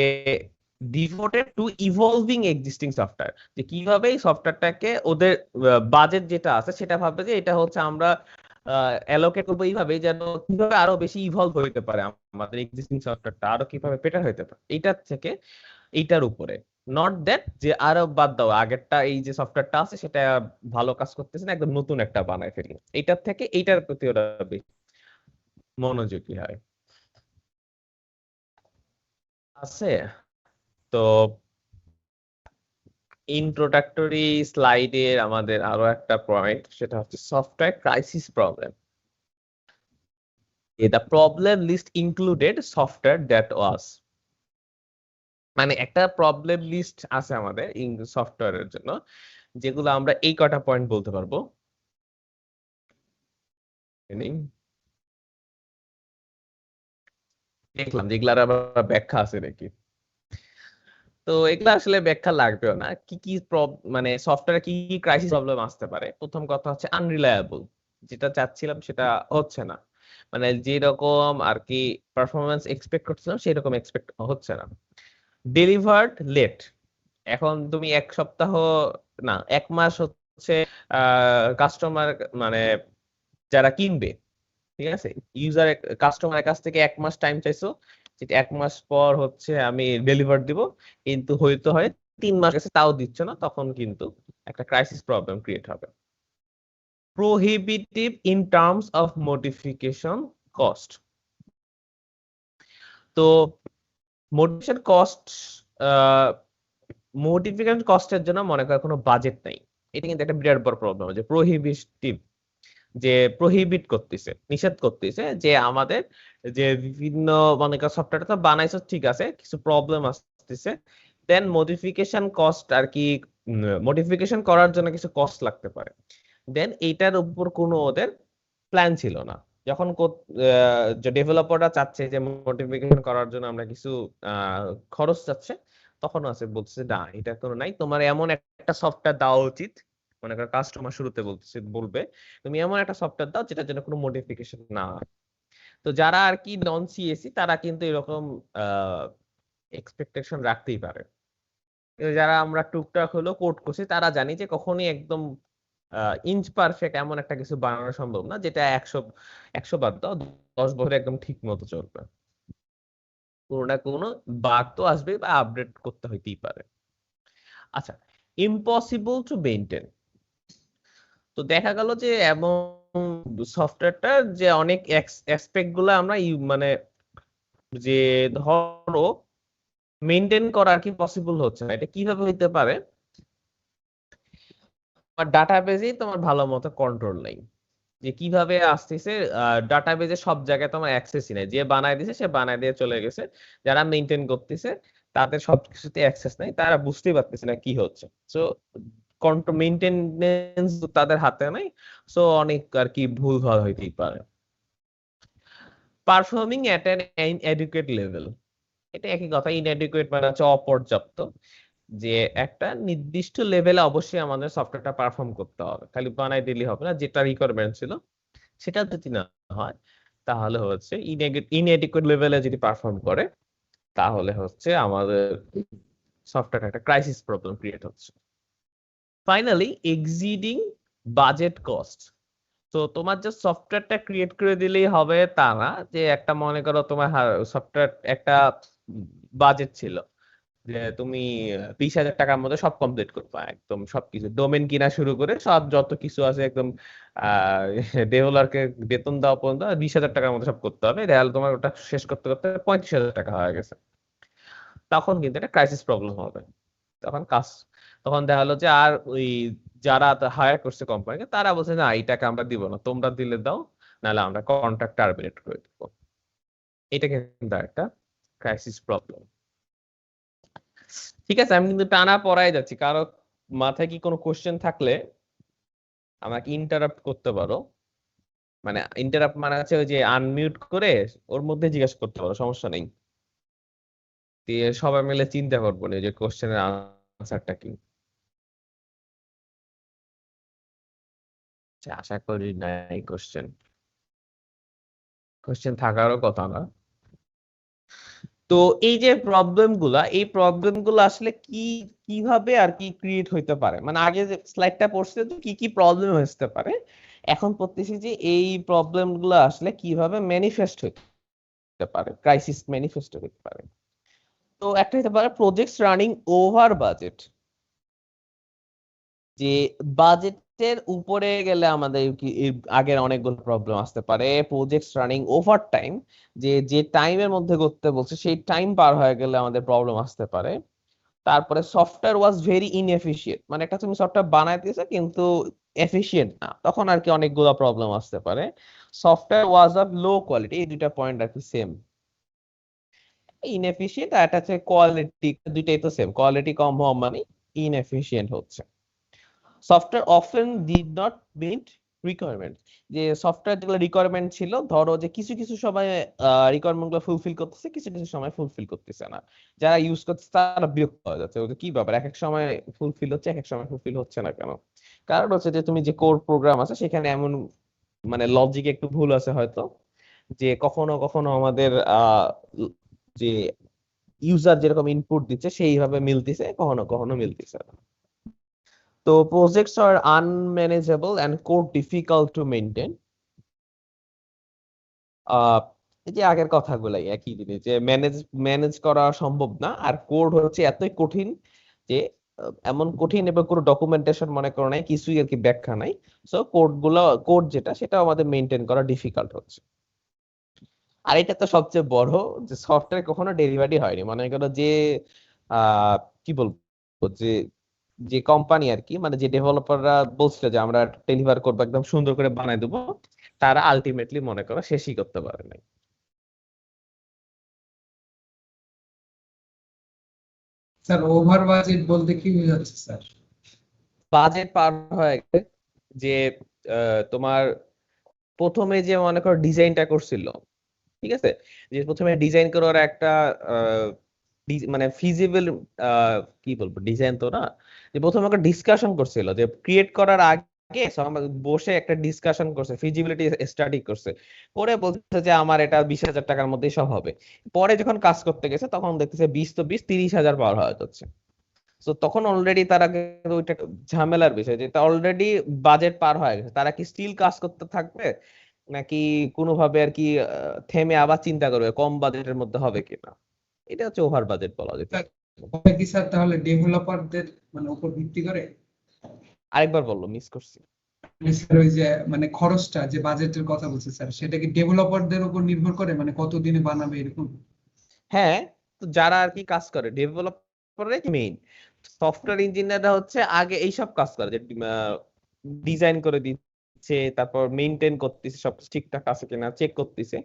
devoted to evolving existing software, যে কিভাবে এই সফটওয়্যারটাকে ওদের বাজেট যেটা আছে সেটা ভাববে যে এটা হচ্ছে আমরা অ্যালোকেট করবো এইভাবে যেন কিভাবে আরো বেশি ইভলভ হইতে পারে, আমাদের এক্সিস্টিং সফটওয়্যারটা আরো কিভাবে বেটার হইতে পারে এইটার থেকে এইটার উপরে। নট দ্যাট যে আরো বাদ দাও আগেরটা এই যে সফটওয়্যারটা আছে সেটা ভালো কাজ করতেছে না একদম নতুন একটা বানায় ফেলি, এইটার থেকে এইটার প্রতি ওরা বেশি মনোযোগী হয়। আছে তো ইন্ট্রোডাক্টরি স্লাইডের আমাদের আরো একটা পয়েন্ট, সেটা হচ্ছে software crisis problem. The problem list included software that was, মানে একটা প্রবলেম লিস্ট আছে আমাদের সফটওয়্যারের জন্য যেগুলো আমরা এই কটা পয়েন্ট বলতে পারবো। দেখলাম যেগুলার আবার ব্যাখ্যা আছে নাকি, তো এগুলা আসলে ব্যাখ্যা লাগবেও না। কি কি মানে সফটওয়্যার কি কি ক্রাইসিস প্রবলেম আসতে পারে। প্রথম কথা হচ্ছে আনরিলায়েবল, যেটা চাচ্ছিলাম সেটা হচ্ছে না, মানে যেরকম আর কি পারফরমেন্স এক্সপেক্ট করছিলাম সেই রকম এক্সপেক্ট হচ্ছে না। ডেলিভার্ড লেট, এখন তুমি এক সপ্তাহ না এক মাস হচ্ছে কাস্টমার মানে যারা কিনবে, ঠিক আছে, ইউজার কাস্টমারের কাছ থেকে এক মাস টাইম চাইছো, যেটা এক মাস পর হচ্ছে আমি ডেলিভার দিব, কিন্তু হয়তো হয় 3 মাস গেছে তাও দিচ্ছ না, তখন কিন্তু একটা ক্রাইসিস প্রবলেম ক্রিয়েট হবে। Prohibitive in terms of modification cost, তো মডিফিকেশন কস্ট মডিফিকেশন কস্টের জন্য মনে করো কোনো বাজেট নাই, এটা কিন্তু একটা বিরাট বড় প্রবলেম। যে প্রোহিবিটিভ, যে প্রোহিবিট করতেছে, নিষেধ করতেছে যে আমাদের যে বিভিন্ন মনে করো সফটওয়্যারটা তো বানাইছো ঠিক আছে, কিছু প্রবলেম আসতেছে, দেন মডিফিকেশন কস্ট আর কি, মডিফিকেশন করার জন্য কিছু কস্ট লাগতে পারে, দেন এইটার উপর কোনো ওদের প্ল্যান ছিল না। যখন যে ডেভেলপাররা চাচ্ছে যে মডিফিকেশন করার জন্য আমরা কিছু খরচ চাচ্ছে, তখন আছে বলছে না এটা কোনো নাই, তোমার এমন একটা সফটওয়্যার দেওয়া উচিত, মনে করো কাস্টমার শুরুতে বলবে তুমি এমন একটা সফটওয়্যার দাও যেটার জন্য কোনো মডিফিকেশন না হয়। তো যারা আর কি নন সিএসি তারা কিন্তু এরকম এক্সপেকটেশন রাখতেই পারে। যারা আমরা টুকটাক হলো কোড করছি তারা জানি যে কখনই একদম ইঞ্চ পারফেক্ট এমন একটা কিছু বানানো সম্ভব না যেটা 100 বাদ দাও 10 বছর একদম ঠিক মতো চলবে। কোনো না কোনো বাগ তো আসবে বা আপডেট করতে হইতেই পারে। আচ্ছা, ইম্পসিবল টু মেইনটেইন, তো দেখা গেল যে এবং সফটওয়্যারটা যে অনেক অ্যাসপেক্ট গুলো আমরা মানে যে ধরো মেইনটেইন করা আর কি পসিবল হচ্ছে না। এটা কিভাবে হইতে পারে, তোমার ডাটাবেজেই তোমার ভালো মতো কন্ট্রোল নেই, যে কিভাবে আসতেছে ডাটাবেজে সব জায়গায় তোমার অ্যাক্সেসই নাই, যে বানায় দিছে সে বানায় দিয়ে চলে গেছে, যারা মেইনটেইন করতেছে তাদের সবকিছুতে অ্যাক্সেস নাই, তারা বুঝতেই পারতেছে না কি হচ্ছে। সো কন্ট্রোল মেইনটেনেন্স তাদের হাতে নাই, সো অনেক আর কি ভুল ভাল হইতেই পারে। পারফর্মিং এট অ্যান ইনএডুকেট লেভেল, এটা একই কথা, ইনএডুকেট মানে হচ্ছে অপর্যাপ্ত, যে একটা নির্দিষ্ট লেভেলে অবশ্যই আমাদের সফটওয়্যারটা পারফর্ম করতে হবে, খালি বানাই দিলে হবে না, যেটা রিকোয়ারমেন্ট ছিল সেটা যদি না হয় তাহলে হচ্ছে ইনএডুকেট লেভেলে যদি পারফর্ম করে তাহলে হচ্ছে আমাদের সফটওয়্যার একটা ক্রাইসিস প্রবলেম ক্রিয়েট হচ্ছে। ফাইনালি এক্সিডিং বাজেট কস্ট, তো তোমার যে সফটওয়্যারটা ক্রিয়েট করে দিলেই হবে তা না, যে একটা মনে করো তোমার সফটওয়্যার একটা বাজেট ছিল যে তুমি 20,000 টাকার মধ্যে সব কমপ্লিট করবা, একদম সবকিছু ডোমেন কিনা শুরু করে সব যত কিছু আছে একদম ডেভেলপারকে বেতন দেওয়া পর্যন্ত 20,000 টাকার মধ্যে সব করতে হবে, দেখা গেলো তোমার ওটা শেষ করতে করতে 35,000 টাকা হয়ে গেছে। তখন কিন্তু এটা ক্রাইসিস প্রবলেম হবে। তখন কাজ তখন দেখা গেলো যে আর ওই যারা হায়ার করছে কোম্পানিকে তারা বলছে না এই টাকা আমরা দিব না, তোমরা দিলে দাও, নাহলে আমরা কন্ট্রাক্ট টার্মিনেট করে দিব। এটা কিন্তু একটা ক্রাইসিস প্রবলেম। ঠিক আছে, আমি কিন্তু টানা পড়াই যাচ্ছি, কারো মাথায় কি কোনো কোশ্চেন থাকলে আমাকে ইন্টারাপ্ট করতে পারো। মানে ইন্টারাপ্ট মানে আছে ওই যে আনমিউট করে ওর মধ্যে জিজ্ঞাসা করতে পারো, সমস্যা নেই। দিয়ে সবাই মিলে চিন্তা করবো না যে কোশ্চেনের আনসারটা কি। আচ্ছা, আশা করি নাই কোশ্চেন, কোশ্চেন থাকারও কথা না। তো এই যে এই প্রবলেম গুলা আসলে কিভাবে আর কি ক্রিয়েট হইতে পারে, মানে আগে যে স্লাইডটা পড়ছে যে কি কি প্রবলেম হতে পারে, এখন পড়তেছি যে এই প্রবলেম গুলা আসলে কিভাবে ম্যানিফেস্ট হইতে পারে, ক্রাইসিস ম্যানিফেস্ট হইতে পারে। তো একটা হতে পারে প্রজেক্টস রানিং ওভার বাজেট, যে বাজেটের উপরে গেলে আমাদের কি এর আগের অনেকগুলো প্রবলেম আসতে পারে। প্রজেক্টস রানিং ওভার টাইম, যে যে টাইমের মধ্যে করতে বলছে সেই টাইম পার হয়ে গেলে আমাদের প্রবলেম আসতে পারে। তারপরে সফটওয়্যার ওয়াজ ভেরি ইনএফিশিয়েন্ট, মানে একটা তুমি সফটওয়্যার বানাই দিয়েছো কিন্তু এফিশিয়েন্ট না, তখন আর কি অনেকগুলো প্রবলেম আসতে পারে। Software was of low quality, এই দুইটা পয়েন্ট আর কি সেম। ইনএফিশিয়েন্ট আর এটা হচ্ছে কোয়ালিটি, দুইটাই তো সেম, কোয়ালিটি কম হওয়া মানে ইনএফিশিয়েন্ট হচ্ছে। Software often did not meet requirement, যে সফটওয়্যার যেগুলো রিকোয়ারমেন্ট ছিল, ধরো যে কিছু কিছু সময় রিকোয়ারমেন্ট গুলো ফুলফিল করতেছে, কিছু কিছু সময় ফুলফিল করতেছে না, যারা ইউজ করছে তারা বিরক্ত হয়ে যাচ্ছে, ওদের কি ব্যাপার এক এক সময় ফুলফিল হচ্ছে এক এক সময় ফুলফিল হচ্ছে না কেন। কারণ হচ্ছে যে তুমি যে কোর প্রোগ্রাম আছে সেখানে এমন মানে লজিকে একটু ভুল আছে হয়তো, যে কখনো কখনো আমাদের যে ইউজার যেরকম ইনপুট দিচ্ছে সেইভাবে মিলতেছে, কখনো কখনো মিলতেছে না। তো projects are unmanageable and code difficult to maintain. আহ এই যে আগের কথাগুলাই একই জিনিস, যে ম্যানেজ করা সম্ভব না, আর কোড হচ্ছে এতই কঠিন যে এমন কঠিন এবং কোনো ডকুমেন্টেশন মনে করো নাই, কিছুই আর কি ব্যাখ্যা নাই। সো কোড যেটা সেটা আমাদের মেনটেন করা ডিফিকাল্ট হচ্ছে। আর এটা তো সবচেয়ে বড়, যে সফটওয়্যার কখনো ডেলিভারি হয়নি, মনে করো যে আহ কি বলবো, যে যে কোম্পানি আর কি, মানে যে ডেভেলপাররা বলছিল যে আমরা ডেলিভার করবো একদম সুন্দর করে বানাই দেবো, তারা আলটিমেটলি মনে করো শেষই করতে পারে নাই। স্যার ওভার বাজেট বলতে কি বোঝাচ্ছে স্যার? বাজেট পার হয়ে গেছে, যে তোমার প্রথমে যে মনে করো ডিজাইনটা করছিল, ঠিক আছে, যে প্রথমে ডিজাইন করে ওরা একটা মানে ফিজিবল কি বলবো ডিজাইন তো না, যে প্রথমে একটা ডিসকাশন করছিল, যে ক্রিয়েট করার আগে বসে একটা ডিসকাশন করছে, ফিজিবিলিটি স্টাডি করছে, করে বলছে যে আমার এটা 20,000 টাকার মধ্যেই সব হবে। পরে যখন কাজ করতে গেছে তখন দেখতেছে 20 তো 20, 30,000 পার হয়ে যাচ্ছে। তো তখন অলরেডি তারা কিন্তু ওইটা ঝামেলার বিষয়, যে অলরেডি বাজেট পার হয়ে গেছে, তারা কি স্টিল কাজ করতে থাকবে নাকি কোনোভাবে আর কি থেমে আবার চিন্তা করবে কম বাজেটের মধ্যে হবে কিনা। এটা হচ্ছে ওভার বাজেট বলা যেতে স্যার, পারে। ওটা কি স্যার তাহলে ডেভেলপারদের মানে উপর ভিত্তি করে? আরেকবার বললো, মিস করছি। মানে স্যার ওই যে মানে খরচটা যে বাজেটের কথা বলছে স্যার, সেটা কি ডেভেলপারদের উপর নির্ভর করে, মানে কত দিনে বানাবে এরকম? হ্যাঁ, তো যারা আর কি কাজ করে ডেভেলপাররাই মেইন, সফটওয়্যার ইঞ্জিনিয়াররা হচ্ছে আগে এইসব কাজ করে, যে ডিজাইন করে দিচ্ছে, তারপর মেইনটেইন করতেছে সব ঠিকঠাক আছে কিনা চেক করতেছে।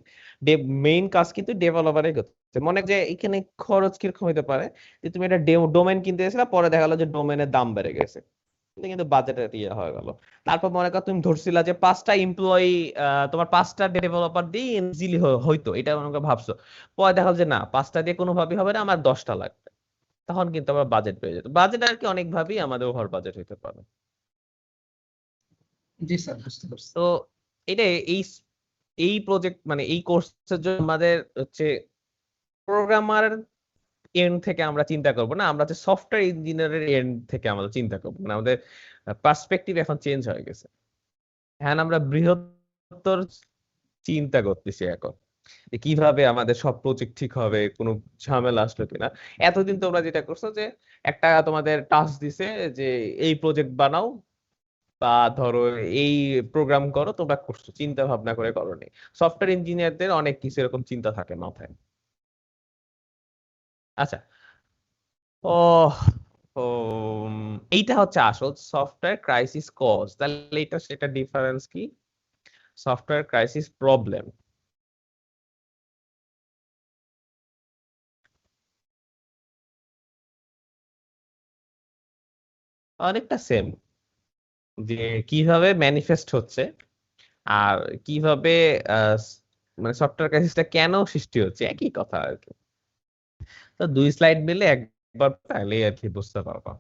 মেইন কাজ কিন্তু ডেভেলপারই করতেছে। মনে হয় যে এখানে খরচ কিরকম হতে পারে, যে তুমি একটা ডোমেন কিনতে গেছিলে, পরে দেখা গেলো যে ডোমেনের দাম বেড়ে গেছে, এটা কিন্তু বাজেটের ইয়ে হয়ে গেল। তারপর মনে করো তুমি ধরছিলা যে 5টা এমপ্লয়ি, তোমার 5টা ডেভেলপার দিয়ে ইজিলি হইতো, এটা মনে করো ভাবছো, পরে দেখা যে না 5টা দিয়ে কোনোভাবেই হবে না, আমার 10টা লাগবে, তখন কিন্তু আবার বাজেট বেড়ে যেত। বাজেট আর কি অনেক ভাবেই আমাদের ওভার বাজেট হইতে পারে। জি স্যার, বুঝতে পারছি। তো এটা এই এই প্রজেক্ট মানে এই কোর্সের জন্য আমাদের হচ্ছে প্রোগ্রামার এন্ড থেকে আমরা চিন্তা করব না, আমরা হচ্ছে সফটওয়্যার ইঞ্জিনিয়ারের এন্ড থেকে আমরা চিন্তা করবো, মানে আমাদের পার্সপেক্টিভ এখন চেঞ্জ হয়ে গেছে। হ্যাঁ, আমরা বৃহত্তর চিন্তা করতেছি এখন। যে কিভাবে আমাদের সব প্রজেক্ট ঠিক হবে, কোনো ঝামেলা আসলো কিনা। এতদিন তোমরা যেটা করছো যে একটা তোমাদের টাস্ক দিছে যে এই প্রজেক্ট বানাও বা ধরো এই প্রোগ্রাম করো, তোমরা করছো, চিন্তা ভাবনা করে করোনি। সফটওয়্যার ইঞ্জিনিয়ারদের অনেক কিছু এরকম চিন্তা থাকে মাথায়। আচ্ছা, ও ও এইটা হচ্ছে আসল সফটওয়্যার ক্রাইসিস কজ। তাহলে এটা সেটা ডিফারেন্স কি? সফটওয়্যার ক্রাইসিস প্রবলেম অনেকটা সেম, যে কিভাবে ম্যানিফেস্ট হচ্ছে আর কিভাবে আহ, মানে সফটওয়্যার ক্রাইসিসটা কেন সৃষ্টি হচ্ছে, একই কথা আর কি। তো 2 স্লাইড মিলে একবার তাহলে আর কি বুঝতে পারবো।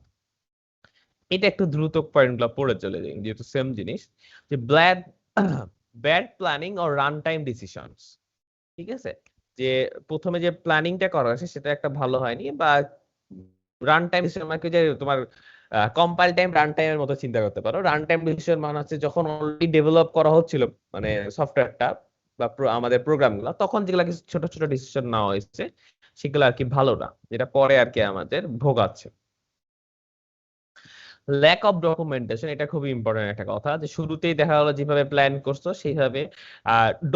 এটা একটু দ্রুত পয়েন্ট গুলো পড়ে চলে যাই, যেহেতু সেম জিনিস। যে ব্যাড ব্যাড প্ল্যানিং ও রান টাইম ডিসিশনস। ঠিক আছে, যে প্রথমে যে প্ল্যানিংটা করা হয়েছে সেটা একটা ভালো হয়নি, বা রান টাইম ডিসিশন মানে কি, যে তোমার কম্পাইল টাইম রান টাইমের মতো চিন্তা করতে পারো। রান টাইম ডিসিশন মানে হচ্ছে যখন অলরেডি ডেভেলপ করা হচ্ছিল মানে সফটওয়্যারটা বা আমাদের প্রোগ্রামগুলো, তখন যেগুলা কিছু ছোট ছোট ডিসিশন নেওয়া হয়েছে সেগুলো আর কি ভালো না, যেটা পরে আর কি আমাদের ভোগাচ্ছে। ল্যাক অফ ডকুমেন্টেশন, এটা খুবই ইম্পর্টেন্ট একটা কথা, যে শুরুতেই দেখা গেলো যেভাবে প্ল্যান করছো সেইভাবে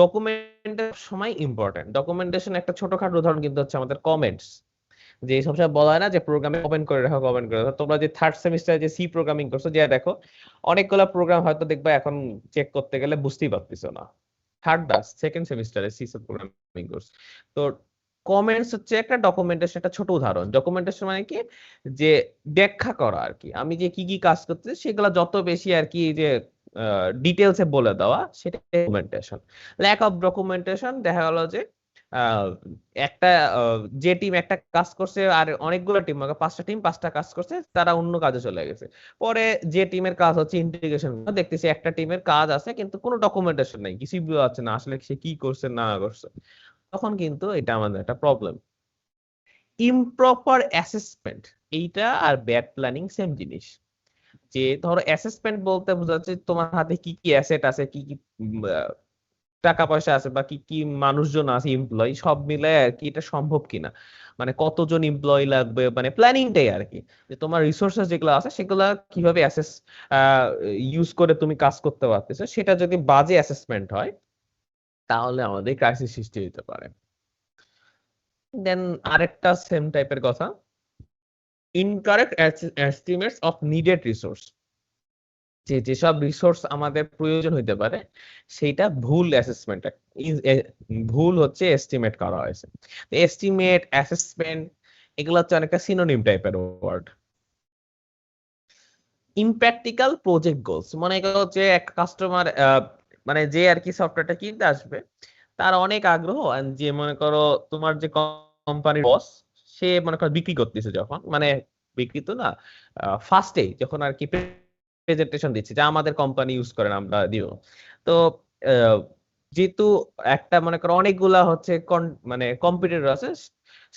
ডকুমেন্টের সময় ইম্পর্টেন্ট। ডকুমেন্টেশন একটা ছোটখাটো উদাহরণ কিন্তু হচ্ছে আমাদের কমেন্টস, যে সবসময় বলা হয় না যে প্রোগ্রামে কমেন্ট করে রাখো, কমেন্ট করে রাখো। তোমরা যে থার্ড সেমিস্টারে যে সি প্রোগ্রামিং করছো, যে দেখো অনেকগুলো প্রোগ্রাম হয়তো দেখবা এখন চেক করতে গেলে বুঝতেই পারতেছো না। সেকেন্ড সেমিস্টারে সি প্রোগ্রামিং কোর্স। তো কমেন্টস হচ্ছে একটা ডকুমেন্টেশন, একটা ছোট উদাহরণ। ডকুমেন্টেশন মানে কি, যে ব্যাখ্যা করা আর কি, আমি যে কি কি কাজ করতেছি সেগুলো যত বেশি আর কি যে ডিটেলসে বলে দেওয়া, সেটা ডকুমেন্টেশন। ল্যাক অফ ডকুমেন্টেশন দেখা গেল যে আহ, একটা যে টিম একটা কাজ করছে আর অনেকগুলো টিম, 5টা টিম 5টা কাজ করছে, তারা অন্য কাজে চলে গেছে। পরে যে টিমের কাজ হচ্ছে ইন্টিগ্রেশন, দেখতেছি একটা টিমের কাজ আছে কিন্তু কোনো ডকুমেন্টেশন নাই, কিছুই বোঝা যাচ্ছে না আসলে সে কি করছে না করছে। তখন কিন্তু এটা আমাদের একটা প্রবলেম। ইমপ্রপার অ্যাসেসমেন্ট, এইটা আর ব্যাড প্ল্যানিং সেম জিনিস। যে ধরো অ্যাসেসমেন্ট বলতে বোঝাচ্ছে তোমার হাতে কি কি অ্যাসেট আছে, কি কি টাকা পয়সা আছে, বা কি কি মানুষজন আছে, এমপ্লয়ি সব মিলে আর কি এটা সম্ভব কিনা, মানে কতজন এমপ্লয়ি লাগবে, মানে প্ল্যানিংটাই আর কি, যে তোমার রিসোর্সেস যেগুলো আছে সেগুলো কিভাবে অ্যাসেস ইউজ করে তুমি কাজ করতে পারতেছো। সেটা যদি বাজে অ্যাসেসমেন্ট হয় তাহলে আমাদের ক্রাইসিস সৃষ্টি হতে পারে। দেন আরেকটা সেম টাইপের কথা, incorrect estimates of needed resource, যে যেসব রিসোর্স আমাদের প্রয়োজন হইতে পারে সেইটা ভুল অ্যাসেসমেন্ট, ভুল হচ্ছে এস্টিমেট করা হয়েছে। এস্টিমেট, অ্যাসেসমেন্ট এগুলো হচ্ছে অনেকটা সিনোনিম টাইপের ওয়ার্ড। ইমপ্র্যাকটিক্যাল প্রজেক্ট গোলস, মনে করো যে এক কাস্টমার মানে যে আর কি সফটওয়্যারটা কিনতে আসবে তার অনেক আগ্রহ, and যে মনে করো তোমার যে কোম্পানির বস, সে মনে করো বিক্রি করতেছে, যখন মানে বিক্রি তো না, ফার্স্টে যখন আর কি প্রেজেন্টেশন দিচ্ছে যে আমাদের কোম্পানি ইউজ করেন আমরা দিব। তো আহ, যেহেতু একটা মনে করো অনেকগুলা হচ্ছে মানে কম্পিটিটর আছে,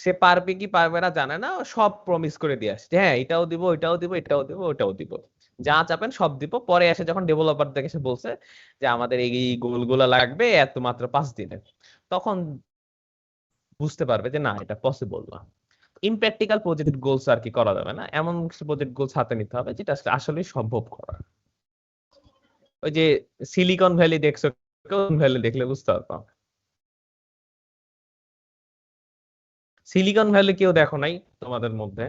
সে পারবে কি পারবে না জানে না, সব প্রমিস করে দিয়ে আসছে, হ্যাঁ এটাও দিব, এটাও দিব, এটাও দিব, ওটাও দিব, যা চাপেন সব দিব। পরে এসে যখন ডেভেলপারদের এসে বলছে যে আমাদের এই গোলগুলো লাগবে এত মাত্র 5 দিনে, তখন বুঝতে পারবে যে না এটা পসিবল না। ইমপ্র্যাকটিক্যাল প্রজেক্ট গোলস আর কি করা যাবে না, এমন প্রজেক্ট গোলস হাতে নিতে হবে যেটা আসলে সম্ভব করা। ওই যে সিলিকন ভ্যালি দেখছো, সিলিকন ভ্যালি দেখলে বুঝতে পারবা। সিলিকন ভ্যালি কেউ দেখো নাই তোমাদের মধ্যে?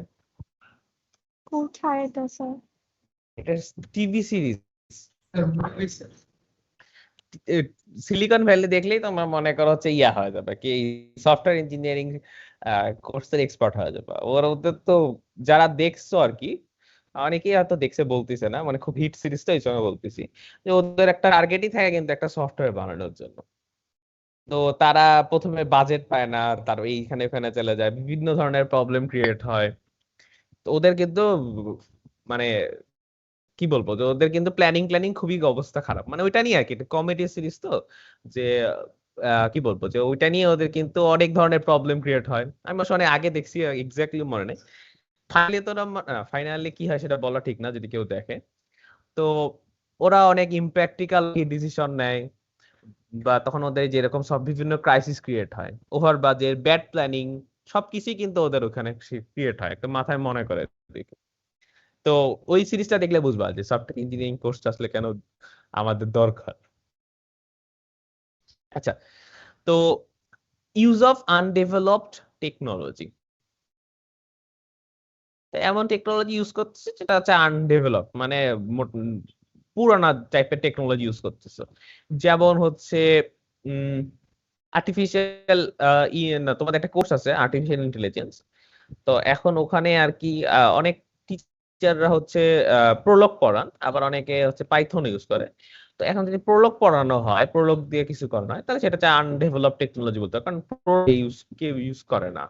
কোথায় এটা স্যার? এটা TV series. Sir Silicon Valley দেখলেই তোমার মনে করো হচ্ছে ইয়া হয়ে যাবে কি, সফটওয়্যার ইঞ্জিনিয়ারিং কোর্সের এক্সপার্ট হয়ে যাবে। ওদের তো যারা দেখছো আর কি, অনেকেই হয়তো দেখছে বলতেছে না, মানে খুব হিট সিরিজ তো এই সময় বলতেছি, যে ওদের একটা টার্গেটই থাকে কিন্তু একটা সফটওয়্যার বানানোর জন্য। তো তারা প্রথমে বাজেট পায় না, তার এইখানে ওখানে চলে যায়, বিভিন্ন ধরনের প্রবলেম ক্রিয়েট হয়। তো ওদের কিন্তু মানে কি বলবো, যে ওদের কিন্তু প্ল্যানিং প্ল্যানিং খুবই অবস্থা খারাপ, মানে ওইটা নিয়ে আর কি কমেডি সিরিজ তো, যে কি বলবো, যে ওইটা নিয়ে ওদের কিন্তু অনেক ধরনের প্রবলেম ক্রিয়েট হয়। আমি অবশ্য অনেক আগে দেখছি, এক্স্যাক্টলি মনে নেই। ফাইনালি তো ফাইনালি কি হয় সেটা বলা ঠিক না যদি কেউ দেখে। তো ওরা অনেক ইম্প্র্যাকটিক্যাল ডিসিশন নেয়, বা তখন ওদের যেরকম সব বিভিন্ন ক্রাইসিস ক্রিয়েট হয়, ওভার বাজেট, ব্যাড প্ল্যানিং, সবকিছুই কিন্তু ওদের ওখানে ক্রিয়েট হয়, একটা মাথায় মনে করে দেখে। তো ওই সিরিজটা দেখলে বুঝবা যে সফটওয়্যার ইঞ্জিনিয়ারিং কোর্সটা আসলে কেন আমাদের দরকার। আচ্ছা, তো ইউজ অফ আনডেভেলপড টেকনোলজি, এমন টেকনোলজি ইউজ করতেছে যেটা হচ্ছে আনডেভেলপ, মানে পুরানা টাইপের টেকনোলজি ইউজ করতেছে। যেমন হচ্ছে আর্টিফিশিয়াল, তোমাদের একটা কোর্স আছে আর্টিফিশিয়াল ইন্টেলিজেন্স। তো এখন ওখানে আর কি অনেক টিচাররা হচ্ছে প্রোলগ পড়ান, আবার অনেকে হচ্ছে পাইথন ইউজ করে। তো এখন যদি প্রোলগ পড়ানো হয়, প্রোলগ দিয়ে কিছু করানো হয়, তাহলে সেটা হচ্ছে আনডেভেলপ টেকনোলজি বলতে হয়, কারণ কেউ ইউজ করে না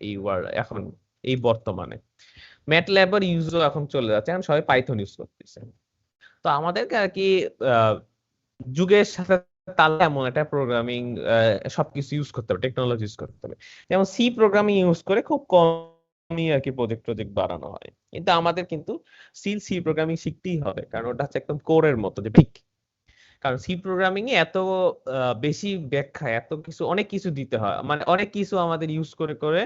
এই ওয়ার্ড এখন, এই বর্তমানে। ম্যাটল্যাবের ইউজও এখন চলে যাচ্ছে, এখন সবাই পাইথন ইউজ করতেছে। তো আমাদেরকে আর কি আহ, যুগের সাথে তালে এমন একটা প্রোগ্রামিং সবকিছু ইউজ করতে হবে, টেকনোলজি ইউজ করতে হবে। যেমন সি প্রোগ্রামিং ইউজ করে খুব কমই আর কি প্রজেক্ট বানানো হয়, কিন্তু আমাদের কিন্তু সি প্রোগ্রামিং শিখতেই হবে, কারণ ওটা হচ্ছে একদম কোরের মতো যে ঠিক। কারণ সি প্রোগ্রামিং এ এত বেশি ব্যাখ্যা, এত কিছু, অনেক কিছু দিতে হয়, মানে অনেক কিছু আমাদের ইউজ করে করে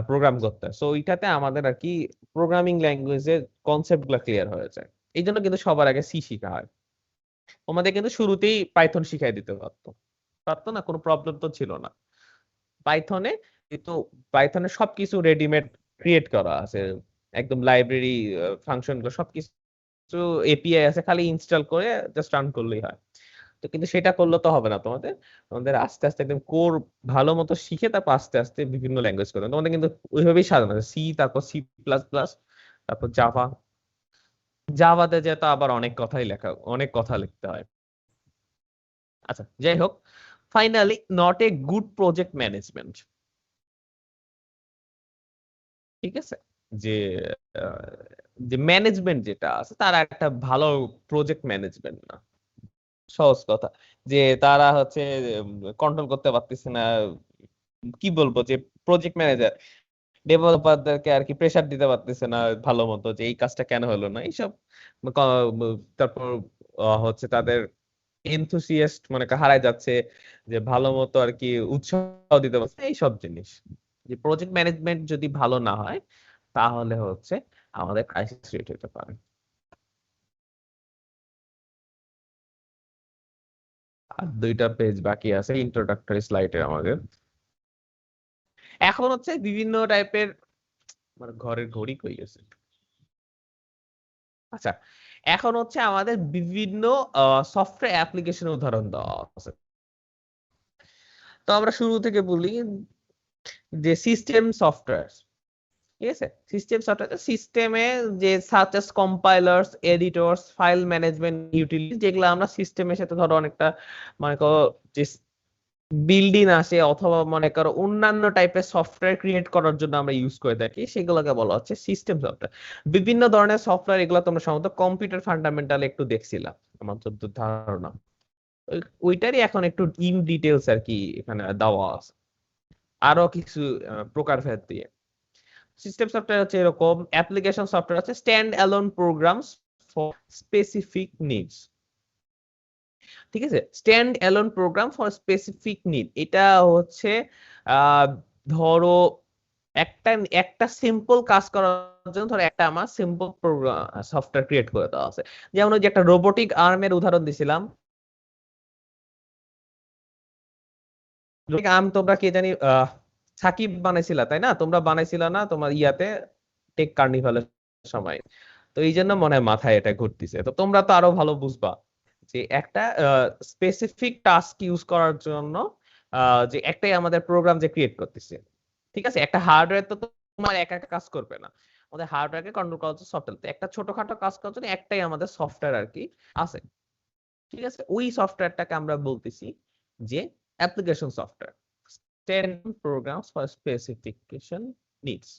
প্রোগ্রাম করতে হয়। সো ওইটাতে আমাদের আর কি প্রোগ্রামিং ল্যাঙ্গুয়েজের কনসেপ্ট গুলা ক্লিয়ার হয়ে যায়। এই জন্য কিন্তু সবার আগে সি শেখা হয়। আমাদের কিন্তু শুরুতেই পাইথন শিখাই দিতে পারতো, পারতো না, কোনো প্রবলেম তো ছিল না পাইথনে। কিন্তু পাইথনে সবকিছু রেডিমেড ক্রিয়েট করা আছে, একদম লাইব্রেরি, ফাংশন গুলো সবকিছু, এপিআই আছে, খালি ইনস্টল করে জাস্ট রান করলেই হয়। তো কিন্তু সেটা করলে তো হবে না, তোমাদের তোমাদের আস্তে আস্তে একদম কোর ভালো মতো শিখে তারপর আস্তে আস্তে বিভিন্ন ল্যাঙ্গুয়েজ করতে হবে। তোমাদের কিন্তু ওইভাবেই সাজানো আছে, সি, তারপর C++, তারপর জাভা। জাভাতে যেহেতু আবার অনেক কথা লিখতে হয়। আচ্ছা, যাই হোক, finally not a good project management. ঠিক আছে, যে আহ, যে ম্যানেজমেন্ট যেটা আছে তারা একটা ভালো প্রজেক্ট ম্যানেজমেন্ট না। সহজ কথা, যে তারা হচ্ছে কন্ট্রোল করতে পারতেছে না, কি বলবো, যে প্রজেক্ট ম্যানেজার ডেভেলপারদেরকে আর কি প্রেসার দিতে পারতেছে না ভালো মতো, যে এই কাজটা কেন হলো না, এইসব তারপর হচ্ছে তাদের এনথুসিয়াস্ট মনে হারায় যাচ্ছে, যে ভালো মতো আর কি উৎসাহ দিতে পারছে না, এইসব জিনিস। যে প্রজেক্ট ম্যানেজমেন্ট যদি ভালো না হয়, তাহলে হচ্ছে আমাদের ক্রাইসিস ক্রিয়েট হতে পারে। আর 2টা পেজ বাকি আছে ইন্ট্রোডাক্টরি স্লাইডে আমাদের। এখন হচ্ছে বিভিন্ন টাইপের, মানে ঘরের ঘড়ি কই গেছে। আচ্ছা, এখন হচ্ছে আমাদের বিভিন্ন সফটওয়্যার অ্যাপ্লিকেশন উদাহরণ দেওয়া আছে। তো আমরা শুরু থেকে বলি যে সিস্টেম সফটওয়্যার। ঠিক আছে, সিস্টেম সফটওয়্যার সিস্টেমে যে such as compilers, editors, file management utility, যেগুলো আমরা সিস্টেমের সাথে ধরো অনেকটা মনে করো যে বিল্ডিং আসে, অথবা মনে করো অন্যান্য টাইপের সফটওয়্যার ক্রিয়েট করার জন্য আমরা ইউজ করে থাকি, সেগুলোকে বলা হচ্ছে সিস্টেম সফটওয়্যার। বিভিন্ন ধরনের সফটওয়্যার, এগুলো তোমরা সম্ভবত কম্পিউটার ফান্ডামেন্টাল একটু দেখছিলাম, আমার যতদূর ধারণা। ওইটারই এখন একটু ইন ডিটেলস আর কি এখানে দেওয়া আছে, আরো কিছু প্রকারভেদ দিয়ে। সিস্টেম সফটওয়্যার হচ্ছে এরকম, অ্যাপ্লিকেশন সফটওয়্যার হচ্ছে stand alone programs for specific needs. ঠিক আছে, stand alone program for specific need, এটা হচ্ছে আহ ধরো একটা একটা সিম্পল কাজ করার জন্য, ধরো একটা আমার সিম্পল প্রোগ্রাম সফটওয়্যার ক্রিয়েট করে দেওয়া আছে। যেমন ওই যে একটা রোবোটিক আর্মের উদাহরণ দিছিলাম, robotic arm তোমরা কে জানি সাকিব বানাইছিলা তাই না, তোমরা বানাইছিলা না তোমার ইয়াতে, টেক কার্নিভালের সময়। তো এই জন্য মনে হয় মাথায় এটা ঘুরতেছে, তো তোমরা তো আরো ভালো বুঝবা যে একটা স্পেসিফিক টাস্ক ইউজ করার জন্য যে একটাই আমাদের প্রোগ্রাম যে ক্রিয়েট করতেছে। ঠিক আছে, একটা হার্ডওয়্যার তো তোমার একা একা কাজ করবে না, আমাদের হার্ডওয়্যারকে কন্ট্রোল করার জন্য সফটওয়্যার, একটা ছোটখাটো কাজ করার জন্য একটাই আমাদের সফটওয়্যার আর কি আছে। ঠিক আছে, ওই সফটওয়্যারটাকে আমরা বলতেছি যে application software, standard programs for specification needs.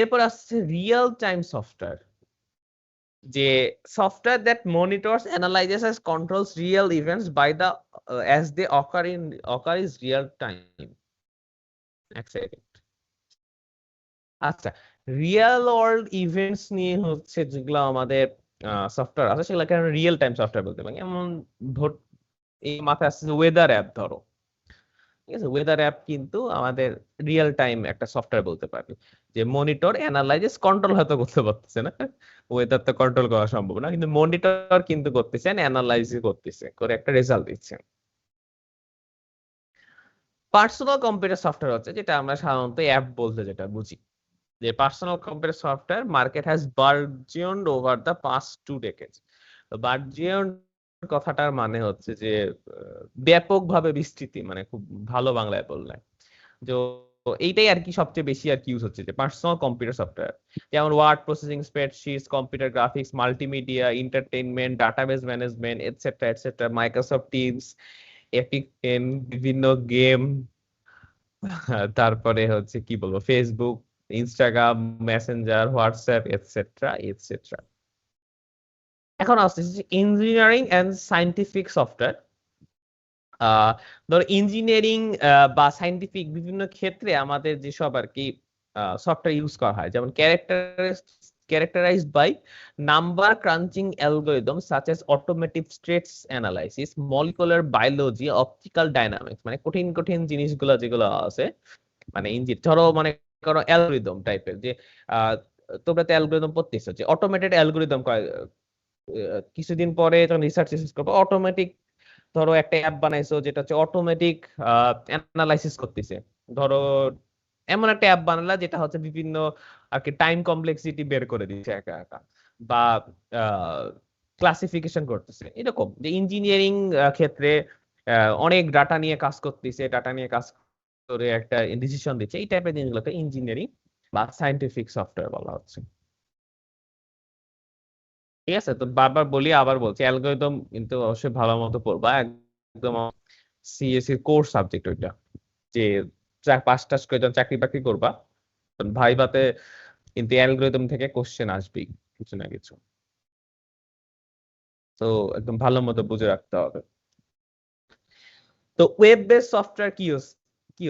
এরপর আসছে রিয়েল টাইম সফটওয়্যার, যে software that monitors, analyses and controls real events by the as they occur is real time. এক সেকেন্ড। আচ্ছা, রিয়েল ওয়ার্ল্ড ইভেন্টস নিয়ে হচ্ছে যেগুলো আমাদের সফটওয়্যার আছে, সেগুলোকে আমরা রিয়েল টাইম সফটওয়্যার বলতে পারি। যেমন এই মাথায় আসছে ওয়েদার অ্যাপ ধরো, ঠিক আছে? ওয়েদার অ্যাপ কিন্তু আমাদের রিয়েল টাইম একটা সফটওয়্যার বলতে পারবে, যে মনিটর, অ্যানালাইসিস, কন্ট্রোল হয়তো করতে পারতেছে না, ওয়েদার তো কন্ট্রোল করা সম্ভব না, কিন্তু মনিটর কিন্তু করতেছে, অ্যানালাইসিস করতেছে, করে একটা রেজাল্ট দিচ্ছে। পার্সোনাল কম্পিউটার সফটওয়্যার হচ্ছে যেটা আমরা সাধারণত অ্যাপ বলতে যেটা বুঝি, যে personal computer software market has burgeoned over the past 2 decades। Burgeoned কথাটার মানে হচ্ছে যে ব্যাপকভাবে বিস্তৃতি, মানে খুব ভালো বাংলায় বললে, তো এইটাই আর কি সবচেয়ে বেশি আর কি ইউজ হচ্ছে, যে পার্সোনাল কম্পিউটার সফটওয়্যার, যেমন word processing, spreadsheets, computer graphics, multimedia, entertainment, database management, etcetera etcetera, Microsoft Teams, Epic Pen, বিভিন্ন গেম, তারপরে হচ্ছে কি বলবো, Facebook, Instagram, Messenger, WhatsApp, etcetera etcetera. এখন আসতেছে ইঞ্জিনিয়ারিং এন্ড সায়েন্টিফিক সফটওয়্যার। ধরো ইঞ্জিনিয়ারিং বা সায়েন্টিফিক বিভিন্ন ক্ষেত্রে আমাদের যেসব আর কি সফটওয়্যার ইউজ করা হয়, যেমন characterized by number crunching algorithms such as automatic stress analysis, molecular biology, optical dynamics, মানে কঠিন কঠিন জিনিসগুলো যেগুলো আছে, মানে ধরো মনে করো অ্যালগোরিদম টাইপের, যে আহ, তোমরা তো অ্যালগোরিদম পড়তেছো, যে অটোমেটেড অ্যালগোরিদম, কিছুদিন পরে যখন রিসার্চ করবো, অটোমেটিক ধরো একটা অ্যাপ বানাইছো যেটা হচ্ছে অটোমেটিক অ্যানালাইসিস করতেছে, ধরো এমন একটা অ্যাপ বানালা যেটা হচ্ছে বিভিন্ন আর কি টাইম কমপ্লেক্সিটি বের করে দিচ্ছে একা একা, বা ক্লাসিফিকেশন করতেছে, এরকম যে ইঞ্জিনিয়ারিং ক্ষেত্রে অনেক ডাটা নিয়ে কাজ করতেছে, ডাটা নিয়ে কাজ করে একটা ডিসিশন দিচ্ছে, এই টাইপের জিনিসগুলোকে ইঞ্জিনিয়ারিং বা সায়েন্টিফিক সফটওয়্যার বলা হচ্ছে। ঠিক আছে, তো বারবার বলি আবার বলছি, অ্যালগরিদম কিন্তু অবশ্যই ভালো মতো পড়বা, একদম সিএসসি কোর সাবজেক্ট ওইটা, যে 5 টাস করে যখন চাকরি বাকরি করবা, ভাইভাতে কিন্তু অ্যালগরিদম থেকে কোশ্চেন আসবেই কিছু না কিছু, তো একদম ভালো মতো বুঝে রাখতে হবে। তো ওয়েব বেস সফটওয়্যার কি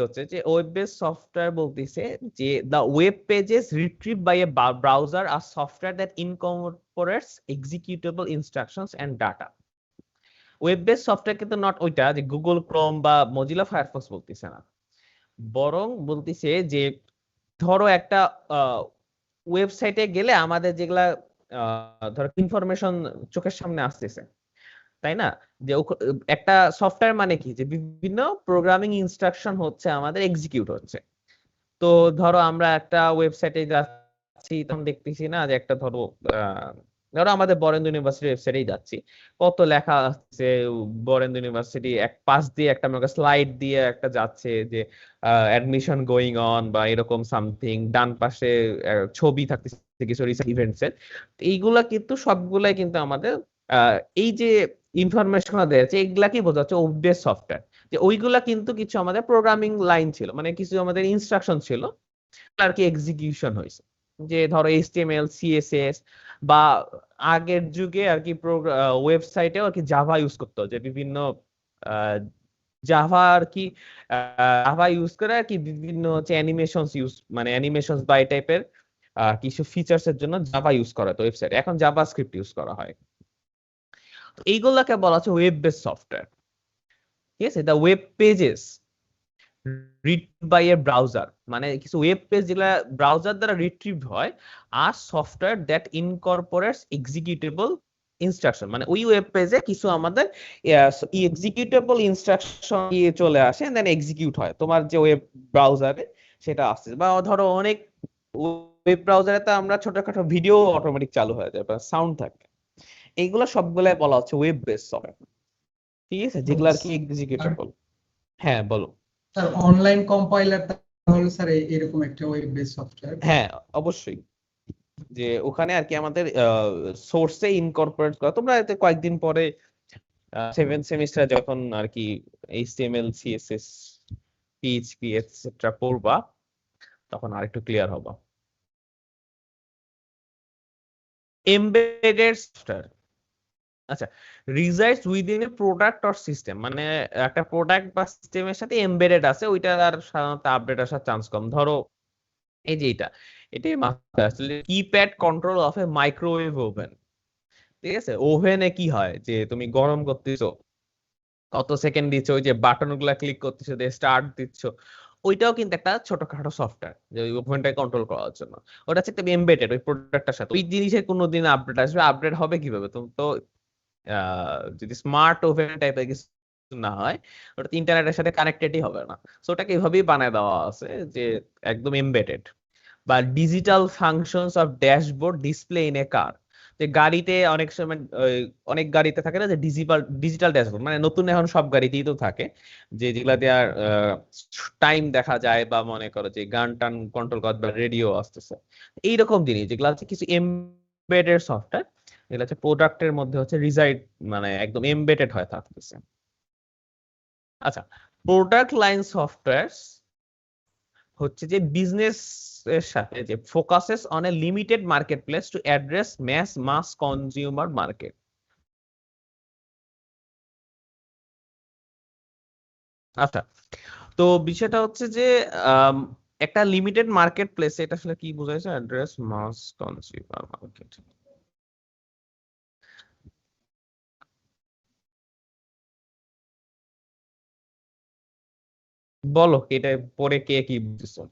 হচ্ছে, যে ওয়েব বেস সফটওয়্যার বলতেছে যে the web pages retrieve by a browser আর software that incorporates executable instructions and data. Web base software কিন্তু নট ওইটা যে গুগল ক্রোম বা মজিলা ফায়ারফক্স বলতেছে না, বরং বলতেছে যে ধরো একটা ওয়েবসাইটে গেলে আমাদের যেগুলা ধরো ইনফরমেশন চোখের সামনে আসতেছে, তাই না? যে একটা সফটওয়্যার মানে কি, যে বিভিন্ন প্রোগ্রামিং ইনস্ট্রাকশন হচ্ছে আমাদের এক্সিকিউট হচ্ছে। তো ধরো আমরা একটা ওয়েবসাইটে যাচ্ছি, তখন দেখতেছি না যে একটা ধরো ধরো আমাদের বরেন্দ্র ইউনিভার্সিটির ওয়েবসাইটেই যাচ্ছি, কত লেখা আছে, বরেন্দ্র ইউনিভার্সিটি এক পাশ দিয়ে একটা মনে স্লাইড দিয়ে একটা যাচ্ছে যে অ্যাডমিশন গোয়িং অন বা এরকম সামথিং, ডান পাশে ছবি থাকতেছে কিছু রিসেন্ট ইভেন্টস এর। এইগুলা কিন্তু সবগুলাই কিন্তু আমাদের এই যে ইনফরমেশন দেওয়া আছে, এগুলাকে বোঝাচ্ছে ওয়েব বেস সফটওয়্যার, যে ওইগুলা কিন্তু কিছু আমাদের প্রোগ্রামিং লাইন ছিল, মানে কিছু আমাদের ইনস্ট্রাকশন ছিল আর কি এক্সিকিউশন হয়েছে, যে ধরো এইচটিএমএল, সিএসএস, বা আগের যুগে আর কি ওয়েবসাইটেও আর কি জাভা ইউজ করতো, যে বিভিন্ন জাভা আর কি জাভা ইউজ করে আর কি বিভিন্ন হচ্ছে অ্যানিমেশনস মানে অ্যানিমেশনস বা এই টাইপের কিছু ফিচার্স এর জন্য জাভা ইউজ করা হতো ওয়েবসাইট, এখন জাভা স্ক্রিপ্ট ইউজ করা হয়। তো এইগুলাকে বলা হচ্ছে ওয়েব বেস সফটওয়্যার। ঠিক আছে, the web pages read by a browser, মানে কিছু ওয়েব পেজ যেগুলা ব্রাউজার দ্বারা রিট্রিভ হয়, আর software that incorporates executable instruction, মানে ওই ওয়েব পেজে কিছু আমাদের এক্সিকিউটেবল ইনস্ট্রাকশন চলে আসে, দেন এক্সিকিউট হয় তোমার যে ওয়েব ব্রাউজারে সেটা আসছে, বা ধরো অনেক ওয়েব ব্রাউজারে তো আমরা ছোটখাটো ভিডিও অটোমেটিক চালু হয়ে যায় বা সাউন্ড থাকে, এইগুলো সবগুলাই বলা হচ্ছে ওয়েব বেস সফটওয়্যার। ঠিক আছে, যেগুলো আর কি এক্সিকিউটেবল। হ্যাঁ বলো। স্যার অনলাইন কম্পাইলার তাহলে স্যার এরকম একটা ওয়েব বেস সফটওয়্যার? হ্যাঁ অবশ্যই, যে ওখানে আর কি আমাদের সোর্সে ইনকর্পোরেট করা, তোমরা এতে কয়েকদিন পরে 7th সেমিস্টার যখন আর কি এইচটিএমএল, সিএসএস, পিএইচপি এটসেট্রা পড়বা, তখন আরেকটু ক্লিয়ার হবে। এমবেডেড সফটওয়্যার, আচ্ছা, resides within a product or system, মানে একটা প্রোডাক্ট বা সিস্টেমের সাথে এমবেডেড আছে, ওইটা আর সাধারণত আপডেট আসার চান্স কম। ধরো এই যে এটাই মাথায় আসলে keypad control of A microwave oven. ঠিক আছে, ওভেনে কি হয় যে তুমি গরম করতেছো, কত সেকেন্ড দিচ্ছ, ওই যে বাটন গুলা ক্লিক করতেছো, দিয়ে স্টার্ট দিচ্ছ, ওইটাও কিন্তু একটা ছোটখাটো সফটওয়্যার যে ওই ওভেনটা কন্ট্রোল করার জন্য। ওটা হচ্ছে একটা এমবেডেড ওই প্রোডাক্টটার সাথে। ওই জিনিসের কোনোদিন আপডেট আসবে, আপডেট হবে কিভাবে? তুমি তো যদি স্মার্ট ওভেন টাইপের কিছু না হয়, ওটা ইন্টারনেটের সাথে কানেক্টেডই হবে না। সো ওটাকে এভাবেই বানায় দেওয়া আছে যে একদম এমবেডেড। বা digital functions of dashboard display in a car, যে গাড়িতে অনেক সময় অনেক গাড়িতে থাকে না যে ডিজিটাল ডিজিটাল ড্যাশবোর্ড, মানে নতুন এখন সব গাড়িতেই তো থাকে, যে যেগুলা দেওয়ার টাইম দেখা যায়, বা মনে করো যে গান টান কন্ট্রোল করা বা রেডিও আসতেছে, এইরকম জিনিস যেগুলো হচ্ছে কিছু এমবেডেড সফটওয়্যার, এগুলো হচ্ছে প্রোডাক্টের মধ্যে হচ্ছে রিজাইড, মানে একদম এমবেডেড হয়ে থাকতেছে। আচ্ছা, প্রোডাক্ট লাইন সফটওয়্যার হচ্ছে যে বিজনেস এর সাথে যে focuses on a limited market place to address mass consumer market. আচ্ছা, তো বিষয়টা হচ্ছে যে আম, একটা লিমিটেড মার্কেট প্লেস, এটা আসলে কি বোঝাইছে? Address mass consumer market. বলো এটা পরে কে কি বুঝছো?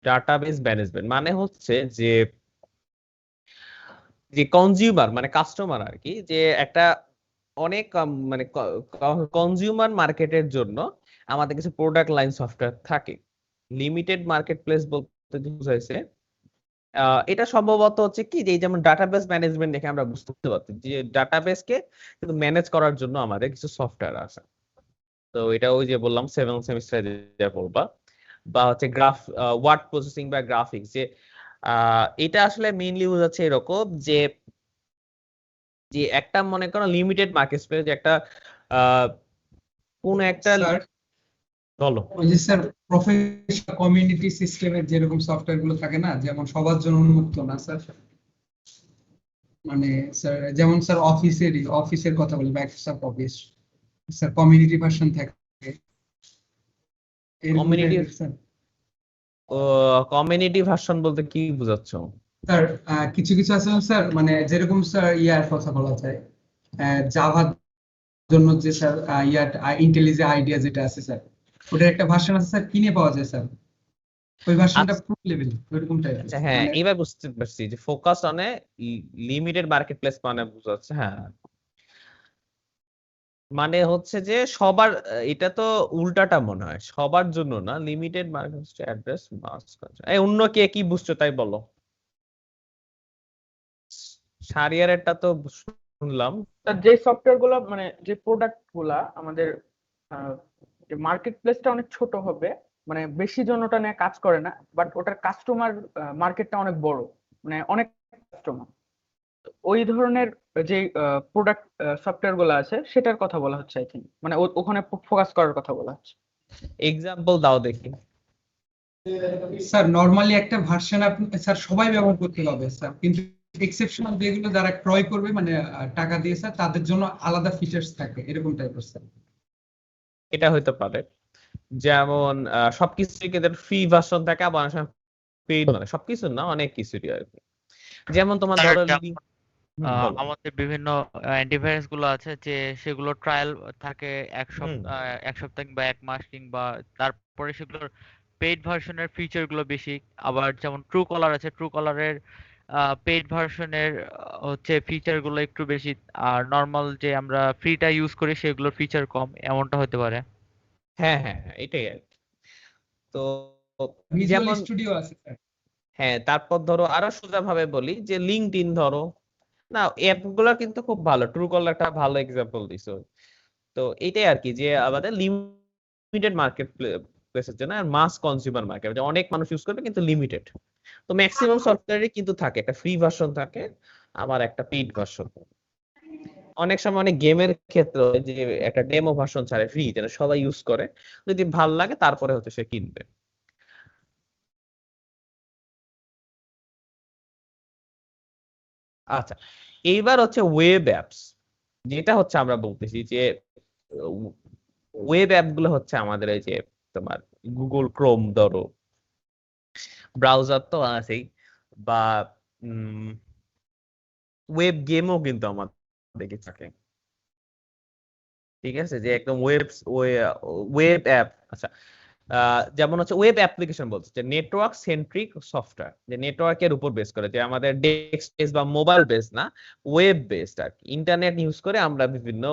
ডাটাবেস ম্যানেজমেন্ট মানে হচ্ছে যে যে কনজিউমার মানে কাস্টমার আর কি, যে একটা অনেক মানে কনজিউমার মার্কেটের জন্য আমাদের কিছু প্রোডাক্ট লাইন সফটওয়্যার থাকে। লিমিটেড মার্কেট প্লেস বলতে যে বুঝাইছে এটা সম্ভবত হচ্ছে কি, যে এই যেমন ডাটাবেস ম্যানেজমেন্ট দেখে আমরা বুঝতে পারছি যে ডাটাবেস কে কিন্তু ম্যানেজ করার জন্য আমাদের কিছু সফটওয়্যার আছে। তো এটা ওই যে বললাম 7th সেমিস্টারে যা পড়বা। বা হচ্ছে ওয়ার্ড প্রসেসিং বা গ্রাফিক্স, যে এটা আসলে মেইনলি বোঝাচ্ছে এরকম যে যে একটা মনে করো লিমিটেড মার্কেট স্পেস, যে একটা আহ কোন একটা স্যার বলো। ওই যে স্যার প্রফেশনাল কমিউনিটি সিস্টেমের যেরকম সফটওয়্যার গুলো থাকে না, যেমন সবার জন্য উন্মুক্ত না স্যার, মানে স্যার যেমন স্যার অফিসের কথা বলি, Microsoft office sir community version থাকে এরকম কমিউনিটি টাইপের স্যার। কমিউনিটি ভার্সন বলতে কি বোঝাচ্ছ? স্যার কিছু কিছু আছে না স্যার, মানে যেরকম স্যার ইয়ার কথা বলা যায়, জাভার জন্য যে স্যার ইয়ার ইন্টেলিজে আইডিয়া যেটা আছে স্যার, ওটার একটা ভার্সন আছে স্যার, কিনে পাওয়া যায় স্যার, ওই ভার্সনটা আচ্ছা, প্রো লেভেল ওইরকম টাইপের আচ্ছা, হ্যাঁ মানে। এবার বুঝতে পারছি যে focus on a limited market place মানে বোঝাচ্ছে, হ্যাঁ। মানে হচ্ছে যে সবার এটা তো উল্টাটা মনে হয়, সবার জন্য না, লিমিটেড মার্কেট অ্যাড্রেস মাস। এই অন্য কে কি বুঝছো তাই বলো। সারিয়ারেরটা তো শুনলাম। তার যে সফটওয়্যার গুলো মানে যে প্রোডাক্ট গুলা আমাদের মার্কেট প্লেসটা অনেক ছোট হবে, মানে বেশি জন ওটা নিয়ে কাজ করে না, বাট ওটার কাস্টমার মার্কেটটা অনেক বড়, মানে অনেক কাস্টমার, ওই ধরনের যে প্রোডাক্ট সফটওয়্যার গুলো আছে সেটার কথা বলা হচ্ছে আই থিঙ্ক, মানে ওখানে ফোকাস করার কথা বলা হচ্ছে। এক্সাম্পল দাও দেখি। স্যার নরমালি একটা ভার্সন আপনি স্যার সবাই ব্যবহার করতে পারবে স্যার, কিন্তু এক্সেপশনাল যেগুলো যারা ক্রয় করবে মানে টাকা দিয়ে স্যার, তাদের জন্য আলাদা ফিচার্স থাকে এরকম টাইপের স্যার। এটা হইতে পারে, যেমন সবকিছুই কিন্তু ফ্রি ভার্সন থাকে, আবার অনেক সময় পেইড, মানে সবকিছু না অনেক কিছুরই আর কি। যেমন তোমার স্যার ধরো যেমন বলো। আমাদের বিভিন্ন অ্যান্টিভাইরাস গুলো আছে যে সেগুলো ট্রায়াল থাকে হুম, এক সপ্তাহ কিংবা 1 মাস, কিংবা তারপরে সেগুলোর পেইড ভার্সনের ফিচার গুলো বেশি। আবার যেমন ট্রু কলার আছে, ট্রু কলারের পেইড ভার্সনের হচ্ছে ফিচার গুলো একটু বেশি, আর নর্মাল যে আমরা ফ্রিটা ইউজ করি সেগুলোর ফিচার কম, এমনটা হতে পারে। হ্যাঁ হ্যাঁ হ্যাঁ, এটাই আর কি। তো ভিজুয়াল যেমন স্টুডিও আছে স্যার। হ্যাঁ, তারপর ধরো আরো সোজা ভাবে বলি যে লিঙ্কডইন ধরো, না অ্যাপ গুলা কিন্তু খুব ভালো, ট্রু কলার একটা ভালো এক্সাম্পল দিছো। তো এটাই আর কি, যে আমাদের লিমিটেড মার্কেট প্লেসের জন্য আর মাস কনজিউমার মার্কেট, যে অনেক মানুষ ইউজ করবে কিন্তু লিমিটেড। তো ম্যাক্সিমাম সফটওয়্যারই কিন্তু থাকে একটা ফ্রি ভার্সন থাকে, আবার একটা পেইড ভার্সন। অনেক সময় অনেক গেমের ক্ষেত্রে হয় যে একটা ডেমো ভার্সন ছাড়ে ফ্রি, যেটা সবাই ইউজ করে, যদি ভাল লাগে তারপরে হচ্ছে সে কিনবে। আচ্ছা, এইবার হচ্ছে ওয়েব অ্যাপস, যেটা হচ্ছে আমরা বলতেছি যে ওয়েব অ্যাপ গুলো হচ্ছে আমাদের এই যে তোমার গুগল ক্রোম ধরো, ব্রাউজার তো আছেই, বা ওয়েব গেমও কিন্তু আমাদের দেখে থাকে, ঠিক আছে, যে একদম ওয়েব অ্যাপ। আচ্ছা, যেমন হচ্ছে ওয়েব অ্যাপ্লিকেশন বলছে যে নেটওয়ার্ক সেন্ট্রিক সফটওয়্যার, যে নেটওয়ার্কের উপর বেস করে, যে আমাদের ডেস্ক বেস বা মোবাইল বেস না, ওয়েব বেসড আর কি। ইন্টারনেট ইউজ করে আমরা বিভিন্ন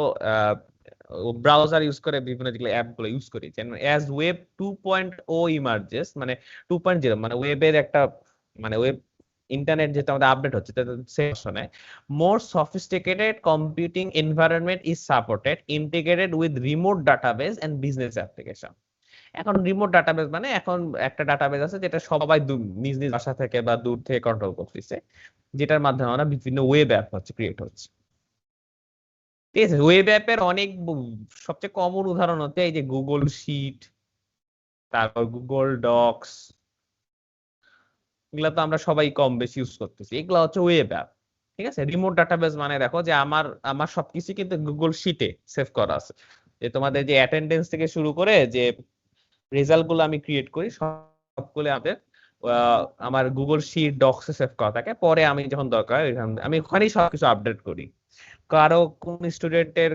ব্রাউজার ইউজ করে বিভিন্ন যেগুলো অ্যাপ গুলো ইউজ করি। অ্যাজ ওয়েব 2.0 ইমার্জেস, মানে 2.0 মানে ওয়েবের একটা, মানে ওয়েব ইন্টারনেট যেটা আমাদের আপডেট হচ্ছে সেশনে, more sophisticated computing environment is supported, integrated with remote database and business application. এখন রিমোট ডাটাবেস মানে এখন একটা ডাটাবেস আছে যেটা সবাই নিজ নিজ বাসা থেকে বা দূর থেকে কন্ট্রোল করতেছে, যেটার মাধ্যমে আমরা বিভিন্ন ওয়েব অ্যাপ হচ্ছে ক্রিয়েট হচ্ছে। ঠিক আছে, ওয়েব অ্যাপের অনেক সবচেয়ে কমন উদাহরণ হচ্ছে এই যে গুগল শিট, তারপর গুগল ডকস, এগুলো তো আমরা সবাই কম বেশি ইউজ করতেছি, এগুলো হচ্ছে ওয়েব অ্যাপ। ঠিক আছে, রিমোট ডাটাবেস মানে দেখো যে আমার আমার সবকিছু কিন্তু গুগল শিটে সেভ করা আছে, যে তোমাদের যে অ্যাটেন্ডেন্স থেকে শুরু করে যে রেজাল্ট গুলো আমি ক্রিয়েট করি সবগুলো আমাদের আমার গুগল শিট ডক্সে সেভ করা থাকে। পরে আমি যখন দরকার আমি ওখানেই সবকিছু আপডেট করি। কারো কোন স্টুডেন্টের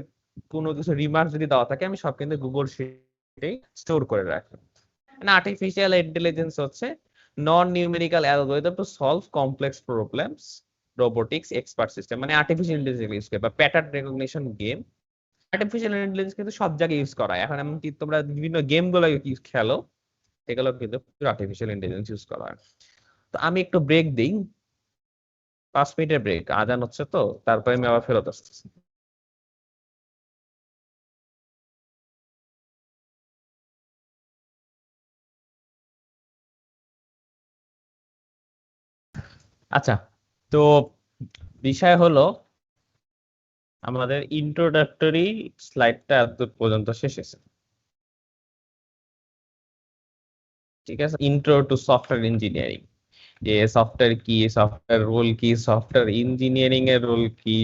কোনো কিছু রিমার্ক যদি দেওয়া থাকে আমি সব কিন্তু গুগল শিটে স্টোর করে রাখি। আর্টিফিশিয়াল ইন্টেলিজেন্স হচ্ছে non numerical algorithm to solve complex problems, robotics expert system, মানে আর্টিফিশিয়াল ইন্টেলিজেন্স ইউজ করে, বা pattern recognition game. Artificial intelligence কিন্তু সব জায়গায় ইউজ করা হয় এখন, এমনকি তোমরা বিভিন্ন গেম গুলো খেলো এগুলো কিন্তু আর্টিফিশিয়াল ইন্টেলিজেন্স ইউজ করা হয়। তো আমি একটু ব্রেক দিই, 5 মিনিটের ব্রেক, আজান হচ্ছে তো, তারপরে আমি আবার ফেরত আসতেছি। আচ্ছা, তো বিষয় হলো আমাদের ইন্ট্রোডাক্টরি স্লাইডটা এত পর্যন্ত শেষ হয়েছে। ঠিক আছে, ইন্ট্রো টু সফটওয়্যার ইঞ্জিনিয়ারিং, যে সফটওয়্যার কি, সফটওয়্যার রোল কি, সফটওয়্যার ইঞ্জিনিয়ারিং এর রোল কি,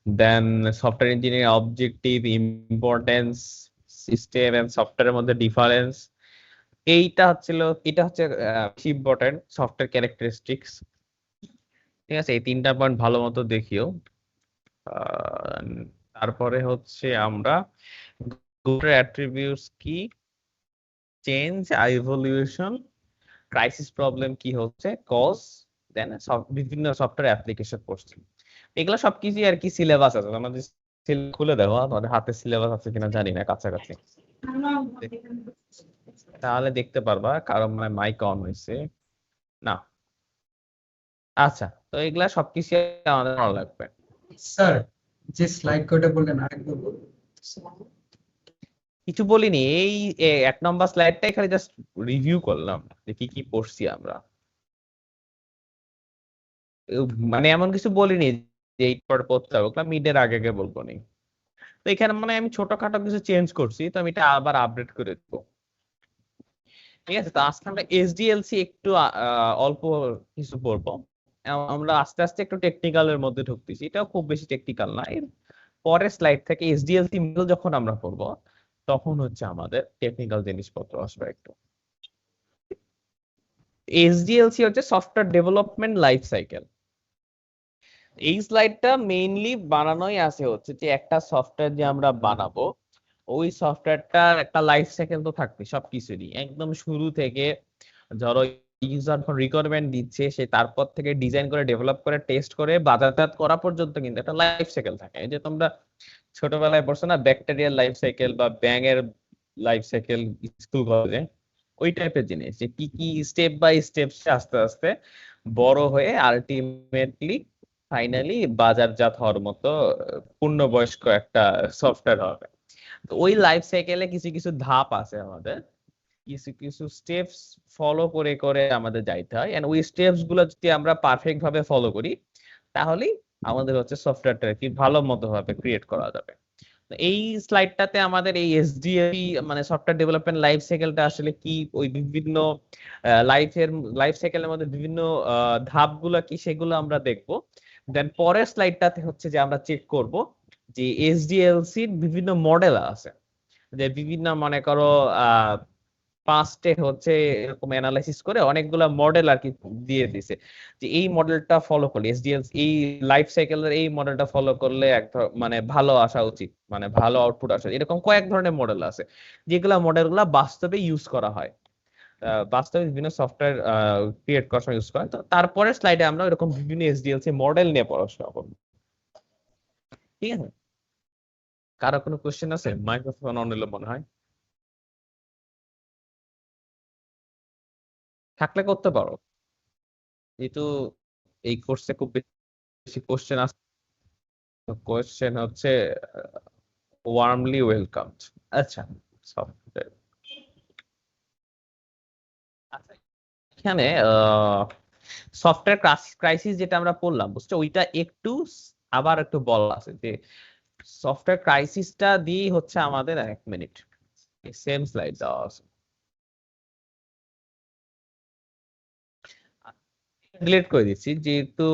then software engineering objective, importance, system and সফটওয়্যারের মধ্যে ডিফারেন্স। এটা হচ্ছে ইম্পর্টেন্ট সফটওয়্যার ক্যারেক্টারিস্টিক্স। ঠিক আছে, এই 3টা পয়েন্ট ভালো মতো দেখিও। তারপরে হচ্ছে আমরা গুগলের অ্যাট্রিবিউটস কি, চেঞ্জ, ইভলিউশন, ক্রাইসিস প্রবলেম কি হচ্ছে, কজ, দেন বিভিন্ন সফটওয়্যার অ্যাপ্লিকেশন পড়ছি। এগুলো সবকিছু আর কি সিলেবাস আছে, আমাদের খুলে দেখো আমাদের হাতে সিলেবাস আছে কিনা জানি না, কাছাকাছি তাহলে দেখতে পারবা। কারণ মানে মাইক অন হয়েছে না। আচ্ছা, তো এগুলা সবকিছু আমাদের ভালো লাগবে। স্যার যে স্লাইড কোডটা বললেন আরেকবার বলুন। কিছু বলিনি, এই 1 নম্বর স্লাইডটাই খালি জাস্ট রিভিউ করলাম যে কি কি পড়ছি আমরা। মানে এমন কিছু বলিনি যে এই পর পড়তে হবে, ওগুলা মিডের আগে আগে বলবো নি। তো এখানে মানে আমি ছোটখাটো কিছু চেঞ্জ করছি, তো আমি এটা আবার আপডেট করে দেবো। ঠিক আছে, তো আজকে আমরা এসডিএলসি একটু অল্প কিছু পড়বো। আমরা আস্তে আস্তে একটু টেকনিক্যালের মধ্যে ঢুকতেছি, এটাও খুব বেশি টেকনিক্যাল না। এর পরের স্লাইড থেকে এসডিএলসি মিডল যখন আমরা পড়বো তখন হচ্ছে আমাদের টেকনিক্যাল জিনিসপত্র আসবে একটু। এসডিএলসি হচ্ছে সফটওয়্যার ডেভেলপমেন্ট লাইফ সাইকেল। এই স্লাইডটা মেইনলি বানানোই আছে হচ্ছে যে একটা সফটওয়্যার যে আমরা বানাবো ওই সফটওয়্যারটার একটা লাইফ সাইকেল তো থাকবে সবকিছুরই, একদম শুরু থেকে ধরো ইউজার যখন রিকোয়ারমেন্ট দিচ্ছে সে তারপর থেকে ডিজাইন করে ডেভেলপ করে টেস্ট করে বাজারজাত করা পর্যন্ত কিন্তু একটা লাইফ সাইকেল থাকে। এই যে তোমরা ছোটবেলায় পড়ছো না ব্যাকটেরিয়াল লাইফ সাইকেল বা ব্যাঙের লাইফ সাইকেল স্কুল কলেজে, ওই টাইপের জিনিস, যে কি কি স্টেপ বাই স্টেপ আস্তে আস্তে বড় হয়ে আলটিমেটলি ফাইনালি বাজারজাত হওয়ার মতো পূর্ণবয়স্ক একটা সফটওয়্যার হবে। তো ওই লাইফ সাইকেলে কিছু কিছু ধাপ আছে, আমাদের কিছু কিছু স্টেপস ফলো করে করে আমাদের যাইতে হয়, এন্ড ওই স্টেপস গুলো যদি আমরা পারফেক্ট ভাবে ফলো করি তাহলেই আমাদের হচ্ছে সফটওয়্যারটা কি ভালো মতো ভাবে ক্রিয়েট করা যাবে। তো এই স্লাইডটাতে আমাদের এই এসডিএলসি মানে সফটওয়্যার ডেভেলপমেন্ট লাইফ সাইকেলটা আসলে কি, ওই বিভিন্ন লাইফ সাইকেলের মধ্যে বিভিন্ন ধাপগুলো কি সেগুলো আমরা দেখবো। দেন পরের স্লাইডটাতে হচ্ছে যে আমরা চেক করব যে এসডিএলসির বিভিন্ন মডেল আছে, যে বিভিন্ন মনে করো পাস্টে হচ্ছে এরকম অ্যানালাইসিস করে অনেকগুলা মডেল আর কি দিয়ে দিছে, যে এই মডেলটা ফলো করলে এসডিএল এই লাইফ সাইকেলের এই মডেলটা ফলো করলে মানে ভালো আসা উচিত, মানে ভালো আউটপুট আসা, এরকম কয়েক ধরনের মডেল আছে যেগুলা মডেলগুলা বাস্তবে ইউজ করা হয়, বাস্তবে বিভিন্ন সফটওয়্যার ক্রিয়েট করার সময় ইউজ করা হয়। তো তারপরে স্লাইডে আমরা এরকম বিভিন্ন এসডিএলসি মডেল নিয়ে পড়াশোনা করবো, ঠিক আছে? কারো কোনো কোশ্চেন আছে? মাইক্রোফোন অন হলো মনে হয়, থাকলে করতে পারো, যেহেতু এই কোর্সে খুব বেশি কোশ্চেন আছে। কোশ্চেন হচ্ছে ওয়ার্মলি ওয়েলকামড। আচ্ছা, সফটওয়্যার, আচ্ছা এখানে সফটওয়্যার ক্রাইসিস যেটা আমরা পড়লাম, বুঝছো, ওইটা একটু আবার একটু বলা আছে যে সফটওয়্যার ক্রাইসিসটা দিয়ে হচ্ছে আমাদের, 1 মিনিট, সেম স্লাইড দেওয়া আছে, ডিলিট করে দিচ্ছি যেহেতু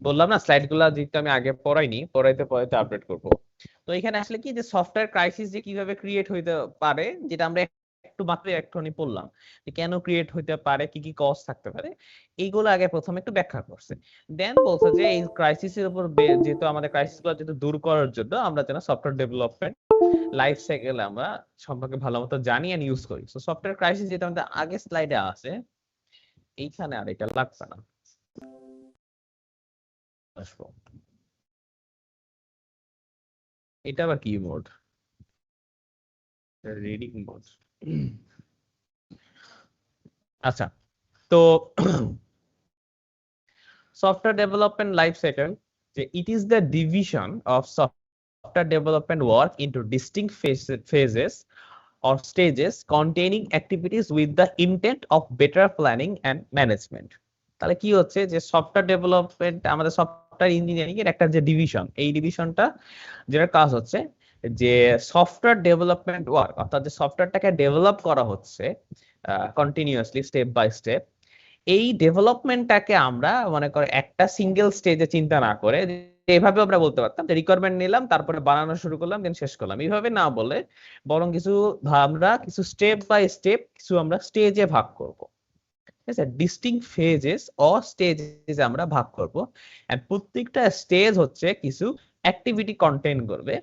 বললাম না স্লাইড গুলা যেহেতু আমি আগে পড়াইনি, পড়াইতে আপডেট করবো। তো এখানে আসলে কি যে সফটওয়্যার ক্রাইসিস যে কিভাবে ক্রিয়েট হইতে পারে, যেটা আমরা একটু মাত্র একটুখানি পড়লাম, যে কেন ক্রিয়েট হইতে পারে, কি কি কজ থাকতে পারে, এইগুলো আগে প্রথমে একটু ব্যাখ্যা করছে। দেন বলছে যে এই ক্রাইসিসের উপর যেহেতু আমাদের ক্রাইসিস গুলো যেহেতু দূর করার জন্য আমরা যেন সফটওয়্যার ডেভেলপমেন্ট লাইফ সাইকেল আমরা সম্পর্কে ভালো মতো জানি এন্ড ইউজ করি। তো সফটওয়্যার ক্রাইসিস যেটা আমাদের আগে স্লাইডে আছে, এইখানে আর এটা লাগবে না, আসবো। এটা আবার কি মোড? Reading mode. আচ্ছা, তো সফটওয়্যার ডেভেলপমেন্ট লাইফ সাইকেল, যে it is the division of software development work into distinct phases or stages containing activities with the intent of better planning and management. তাহলে কি হচ্ছে যে সফটওয়্যার ডেভেলপমেন্ট আমাদের সফটওয়্যার ইঞ্জিনিয়ারিং এর একটা যে ডিভিশন, এই ডিভিশনটা যেটা কাজ হচ্ছে যে সফটওয়্যার ডেভেলপমেন্ট ওয়ার্ক, অর্থাৎ যে সফটওয়্যারটাকে ডেভেলপ করা হচ্ছে কন্টিনিউয়াসলি স্টেপ বাই স্টেপ, এই ডেভেলপমেন্টটাকে আমরা মনে করে একটা সিঙ্গেল স্টেজে চিন্তা না করে, এভাবে আমরা বলতে পারতাম যে রিকোয়ারমেন্ট নিলাম তারপরে বানানো শুরু করলাম দেন শেষ করলাম, এইভাবে না বলে বরং আমরা কিছু স্টেপ বাই স্টেপ কিছু আমরা স্টেজে ভাগ করব, ঠিক আছে? ডিস্টিংক্ট ফেজেস ও স্টেজে আমরা ভাগ করব, এন্ড প্রত্যেকটা স্টেজ হচ্ছে কিছু অ্যাক্টিভিটি কন্টেইন করবে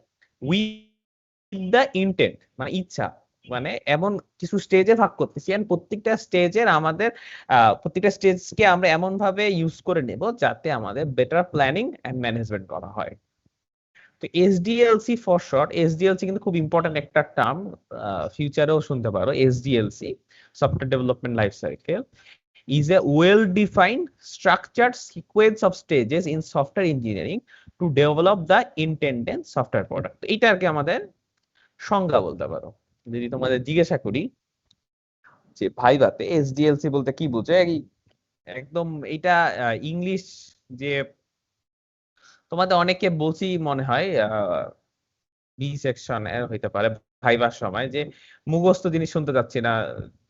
উইথ দ্য ইন্টেন্ট, মানে ইচ্ছা, মানে এমন কিছু স্টেজে ভাগ করতেছি এন্ড প্রত্যেকটা স্টেজের আমাদের প্রত্যেকটা স্টেজকে আমরা এমন ভাবে ইউজ করে নেব যাতে আমাদের বেটার প্ল্যানিং এন্ড ম্যানেজমেন্ট করা হয়। তো এসডিএলসি ফর শর্ট, এসডিএলসি কিন্তু খুব ইম্পর্টেন্ট একটা টার্ম, ফিউচারেও শুনতে পারো। SDLC, software development life cycle, is a well-defined structured sequence of stages in software engineering to develop the intended software product. এটা আর কি আমাদের সংজ্ঞা বলতে পারো। যদি তোমাদের জিজ্ঞাসা করি যে ভাইভাতে এসডিএলসি বলতে কি বোঝে, একদম এটা ইংলিশ যে তোমাদের অনেকে বলছি মনে হয় বি সেকশন হইতে পারে ভাইবার সময়, যে মুখস্থ জিনিস শুনতে যাচ্ছি না,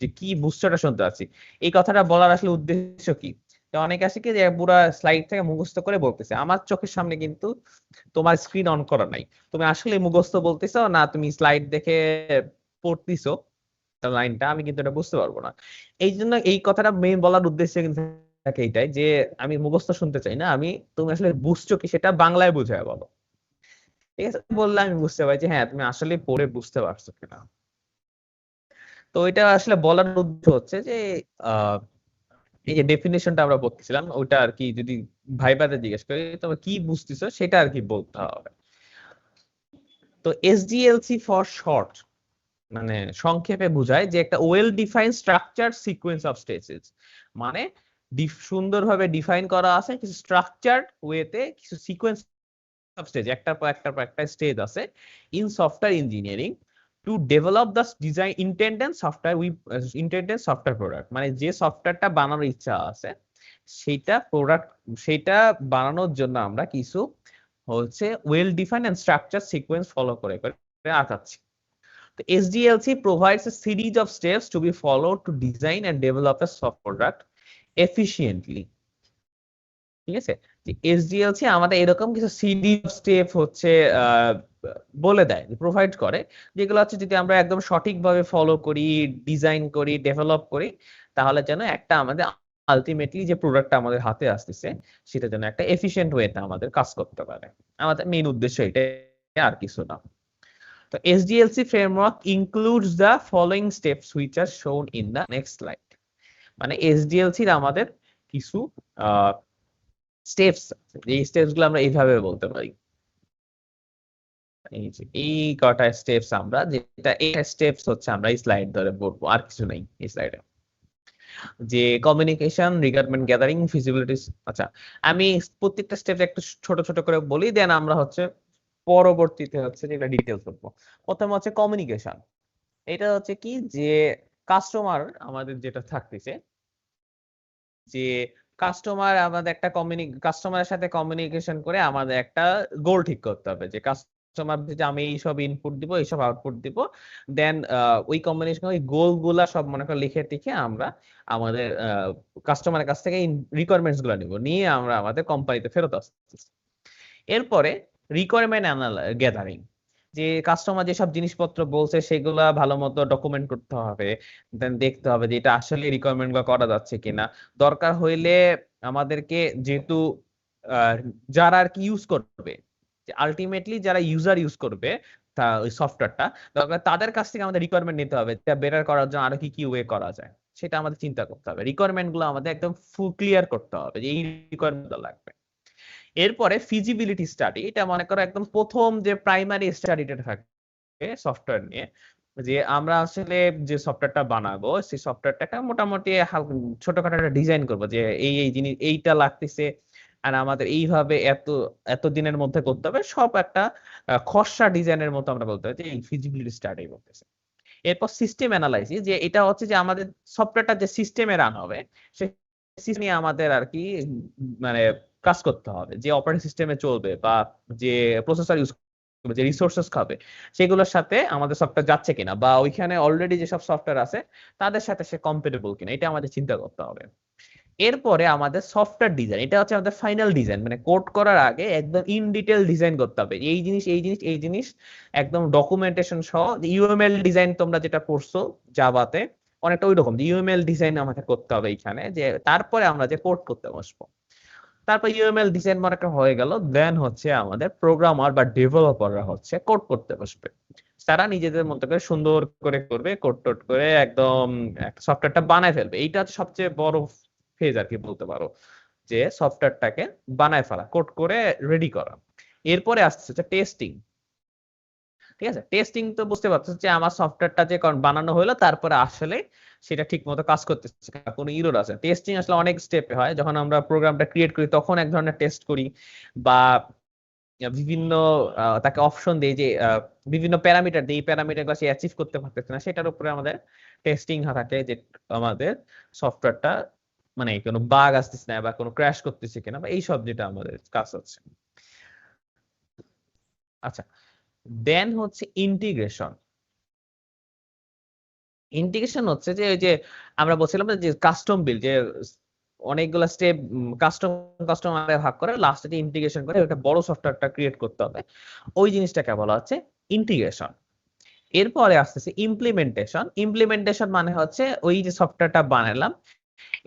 যে কি বুঝছোটা শুনতে যাচ্ছি। এই কথাটা বলার আসলে উদ্দেশ্য কি, অনেকে আসে কি যে পুরো স্লাইড থেকে মুখস্থ করে বলতেছে, আমার চোখের সামনে কিন্তু তোমার স্ক্রিন অন করা নাই, তুমি আসলে মুখস্থ বলতেছো না তুমি স্লাইড দেখে পড়তেছো লাইনটা, আমি কিন্তু এটা বুঝতে পারবো না। এই জন্য এই কথাটা মেইন বলার উদ্দেশ্য কিন্তু থাকে এইটাই যে আমি মুখস্থ শুনতে চাই না, আমি তুমি আসলে বুঝছো কি সেটা বাংলায় বুঝায় বলো, ঠিক আছে? বললে আমি বুঝতে পারছি হ্যাঁ তুমি আসলে পড়ে বুঝতে পারছো কিনা। তো এটা আসলে বলার উদ্দেশ্য হচ্ছে যে এই যে ডেফিনেশনটা আমরা বলতেছিলাম ওইটা আর কি, যদি ভাইবাতে জিজ্ঞেস করি তবে কি বুঝতেছো সেটা আর কি বলতে হবে। তো এসডিএলসি ফর শর্ট মানে সংক্ষেপে বোঝায় যে একটা well defined structure sequence of stages, মানে সুন্দরভাবে ডিফাইন করা আছে কিছু স্ট্রাকচার্ড ওয়েতে কিছু সিকোয়েন্স অফ স্টেজ, একটার পর একটা স্টেজ আছে in software engineering to develop the design intended software product, মানে যে সফটওয়্যারটা বানানোর ইচ্ছা আছে সেটা বানানোর জন্য আমরা কিছু হচ্ছে well defined and structure sequence follow করে আগাচ্ছি। তো SDLC provides a series of steps to be followed to design and develop a soft product efficiently. ঠিক আছে? যে এসডিএলসি আমাদের এরকম কিছু সিরিজ স্টেপ হচ্ছে বলে দেয়, প্রোভাইড করে, যেগুলো হচ্ছে যদি আমরা একদম সঠিকভাবে ফলো করি, ডিজাইন করি, ডেভেলপ করি, তাহলে যেন একটা আমাদের আলটিমেটলি যে প্রোডাক্টটা আমাদের হাতে আসতেছে সেটা যেন একটা এফিশিয়েন্ট ওয়েতে আমাদের কাজ করতে পারে। আমাদের মেইন উদ্দেশ্য এটাই, আর কিছু না। তো SDLC framework includes the following steps which are shown in the next slide. মানে SDLC র আমাদের কিছু স্টেপস আছে, এই স্টেপস গুলো আমরা এইভাবে বলতে পারি। এই কটা স্টেপস আমরা, যেটা এই স্টেপস হচ্ছে আমরা এই স্লাইড ধরে বলবো, আর কিছু নেই এই স্লাইডে। যে কমিউনিকেশন, রিকোয়ারমেন্ট গ্যাদারিং, ফিজিবিলিটি। আচ্ছা, আমি প্রত্যেকটা স্টেপ একটু ছোট ছোট করে বলি, দেন আমরা হচ্ছে পরবর্তীতে হচ্ছে যেটা ডিটেলস করবো। প্রথমে হচ্ছে কমিউনিকেশন। এটা হচ্ছে কি, যে কাস্টমার আমাদের যেটা থাকতেছে, যে আমাদের একটা কাস্টমারের সাথে কমিউনিকেশন করে আমাদের একটা গোল ঠিক করতে হবে, যে কাস্টমার যে আমি এইসব ইনপুট দিব, এইসব আউটপুট দিব, দেন ওই কম্বিনেশন, ওই গোল গুলা সব মনে করে লিখে টিখে আমরা আমাদের কাস্টমারের কাছ থেকে রিকোয়ারমেন্টস গুলো নিয়ে আমরা আমাদের কোম্পানিতে ফেরত আসতেছি। এরপরে রিকোয়ারমেন্ট গ্যাদারিং, যে কাস্টমার যেসব জিনিসপত্র বলছে সেগুলা ভালো মতো ডকুমেন্ট করতে হবে, দেন দেখতে হবে যে এটা আসলে রিকোয়ারমেন্ট গুলো করা যাচ্ছে কিনা। দরকার হইলে আমাদেরকে, যেহেতু যারা আর কি ইউজ করবে, আলটিমেটলি যারা ইউজার ইউজ করবে ওই সফটওয়্যারটা, দরকার তাদের কাছ থেকে আমাদের রিকোয়ারমেন্ট নিতে হবে, এটা বেটার করার জন্য আরো কি কি ওয়ে করা যায় সেটা আমাদের চিন্তা করতে হবে। রিকোয়ারমেন্ট গুলো আমাদের একদম ফুল ক্লিয়ার করতে হবে যে এই রিকোয়ারমেন্ট লাগবে। এরপরে ফিজিবিলিটি স্টাডি, এটা মনে করো একদম প্রথম যে প্রাইমারি স্টাডিটা থাকে সফটওয়্যার নিয়ে, যে আমরা আসলে যে সফটওয়্যারটা বানাবো সেই সফটওয়্যারটাকে মোটামুটি ছোটখাটো একটা ডিজাইন করবো, যে এই জিনিস এইটা লাগতেছে, আর আমাদের এইভাবে এত দিনের মধ্যে করতে হবে, সব একটা খসড়া ডিজাইনের মতো আমরা বলতে হবে যে এই ফিজিবিলিটি স্টাডি বলতেছে। এরপর সিস্টেম অ্যানালাইসিস, যে এটা হচ্ছে যে আমাদের সফটওয়্যারটা যে সিস্টেমে রান হবে সেই সিস্টেমে আমাদের আর কি মানে কাজ করতে হবে, যে অপারেটিং সিস্টেমে চলবে বা যে প্রসেসর ইউজ করবে, যে রিসোর্সেস খাবে, সেগুলোর সাথে আমাদের সফটওয়্যার যাচ্ছে কিনা, বা ওইখানে অলরেডি যেসব সফটওয়্যার আছে তাদের সাথে সে কম্পেটেবল কিনা, এটা আমাদের চিন্তা করতে হবে। এরপরে আমাদের সফটওয়্যার ডিজাইন, এটা হচ্ছে আমাদের ফাইনাল ডিজাইন, মানে কোড করার আগে একদম ইন ডিটেল ডিজাইন করতে হবে, এই জিনিস এই জিনিস এই জিনিস একদম ডকুমেন্টেশন সহ। ইউএমএল ডিজাইন তোমরা যেটা পড়ছো জাভাতে, অনেকটা ওই রকম ইউএমএল ডিজাইন আমাদের করতে হবে এইখানে, যে তারপরে আমরা যে কোড করতে বসবো। তারপর ইউএমএল ডিজাইন মনে একটা হয়ে গেল, দেন হচ্ছে আমাদের প্রোগ্রামার বা ডেভেলপাররা হচ্ছে কোড করতে বসবে। তারা নিজেদের মতো করে সুন্দর করে করবে, কোড টোড করে একদম সফটওয়্যারটা বানায় ফেলবে। এইটা হচ্ছে সবচেয়ে বড় ফেজ আর কি বলতে পারো, যে সফটওয়্যারটাকে বানায় ফেলা, কোড করে রেডি করা। এরপরে আসছে টেস্টিং। ঠিক আছে, টেস্টিং তো বুঝতে পারছো যে আমার সফটওয়্যারটা যে বানানো হলো তারপরে আসলে সেটা ঠিক মতো কাজ করতেছে, কোনো ইরর আছে। টেস্টিং আসলে অনেক স্টেপে হয়, যখন আমরা প্রোগ্রামটা ক্রিয়েট করি তখন এক ধরনের টেস্ট করি, বা বিভিন্ন তাকে অপশন দেই, যে বিভিন্ন প্যারামিটার দেই, এই প্যারামিটারগুলো সে অ্যাচিভ করতে পারতেছে না, সেটার উপরে আমাদের টেস্টিং থাকে, যে আমাদের সফটওয়্যারটা মানে কোনো বাগ আসতেছে না বা কোনো ক্র্যাশ করতেছে কিনা, বা এইসব যেটা আমাদের কাজ হচ্ছে। আচ্ছা, দেন হচ্ছে ইন্টিগ্রেশন। ইন্টিগ্রেশন হচ্ছে যে ওই যে আমরা বলছিলাম যে কাস্টম বিল্ড, যে অনেকগুলো স্টেপ কাস্টম কাস্টম ভাগ করে লাস্টে ইন্টিগ্রেশন করে একটা বড় সফটওয়্যারটা ক্রিয়েট করতে হবে, ওই জিনিসটাকে বলা হচ্ছে ইন্টিগ্রেশন। এরপরে আসতেছে ইমপ্লিমেন্টেশন। ইমপ্লিমেন্টেশন মানে হচ্ছে ওই যে সফটওয়্যারটা বানালাম,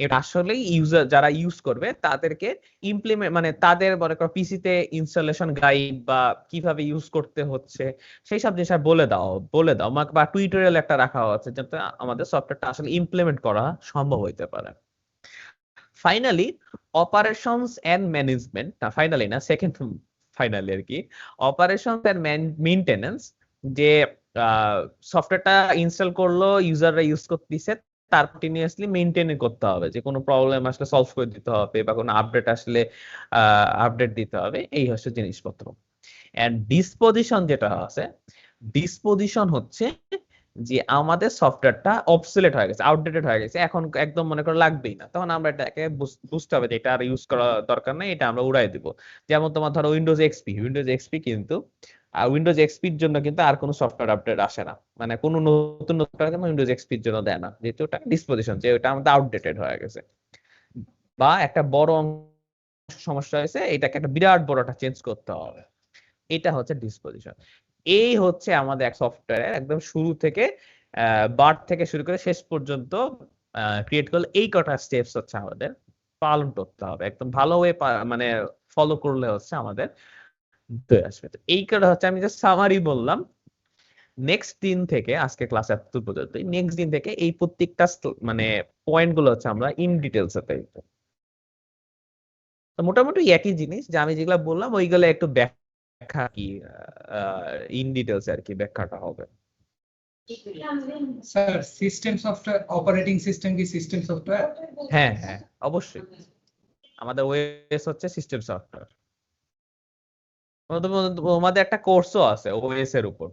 এটা আসলে ইউজার যারা ইউজ করবে তাদেরকে ইমপ্লিমেন্ট, মানে তাদের মনে করো পিসিতে ইনস্টলেশন গাইড বা কিভাবে ইউজ করতে হচ্ছে সেই সব জিনিস বলে দাও বা টিউটোরিয়াল একটা রাখা হচ্ছে, যাতে আমাদের সফটওয়্যারটা আসলে ইমপ্লিমেন্ট করা সম্ভব হইতে পারে। ফাইনালি অপারেশনস এন্ড ম্যানেজমেন্ট, না ফাইনালি না, সেকেন্ড ফাইনালি আর কি, অপারেশনস এন্ড মেইনটেনেন্স, যে সফটওয়্যারটা ইনস্টল করলো, ইউজাররা ইউজ করতেছে, তার কন্টিনিউয়াসলি মেইনটেইন করতে হবে, যে কোনো প্রবলেম আসলে সলভ করে দিতে হবে বা কোনো আপডেট আসলে আপডেট দিতে হবে, এই হচ্ছে জিনিসপত্র। এন্ড ডিসপোজিশন যেটা আছে, ডিসপোজিশন হচ্ছে যে আমাদের সফটওয়্যারটা অবসোলেট হয়ে গেছে, আউটডেটেড হয়ে গেছে, এখন একদম মনে করো লাগবেই না, তখন আমরা এটাকে বুঝতে হবে যে এটা আর ইউজ করা দরকার নেই, এটা আমরা উড়াই দিব। যেমন তোমার ধরো উইন্ডোজ এক্সপি কিন্তু উইন্ডোজ এক্সপির জন্য কিন্তু আর কোনো সফটওয়্যার আপডেট আসে না, মানে কোনো নতুন সফটওয়্যার উইন্ডোজ এক্সপির জন্য দেয় না, যেহেতু ওটা ডিসপোজিশন, যে ওটা আমাদের আউটডেটেড হয়ে গেছে। বা একটা বড় সমস্যা হয়েছে, এটাকে একটা বিরাট বড় একটা চেঞ্জ করতে হবে। এটা হচ্ছে ডিসপোজিশন। এই হচ্ছে আমাদের এক সফটওয়্যারের একদম শুরু থেকে বার্থ থেকে শুরু করে শেষ পর্যন্ত ক্রিয়েট করলে এই কটা স্টেপস হচ্ছে আমাদের পালন করতে হবে, একদম ভালো ওয়ে মানে ফলো করলে হচ্ছে আমাদের হয়ে আসবে। তো এই কটা হচ্ছে আমি জাস্ট সামারি বললাম। নেক্সট দিন থেকে আজকে ক্লাস এত পর্যন্ত, নেক্সট দিন থেকে এই প্রত্যেকটা মানে পয়েন্ট গুলো হচ্ছে আমরা ইন ডিটেলস এ দেখবো। তো মোটামুটি একই জিনিস যে আমি যেগুলো বললাম ওইগুলো একটু ব্যাখ্যা কি ইন ডিটেলস আর কি ব্যাখ্যাটা হবে। Sir system software, operating system কি সিস্টেম সফটওয়্যার? হ্যাঁ হ্যাঁ অবশ্যই, আমাদের ওএস হচ্ছে সিস্টেম সফটওয়্যার। তোমাদের একটা কোর্সও আছে ওএস এর উপর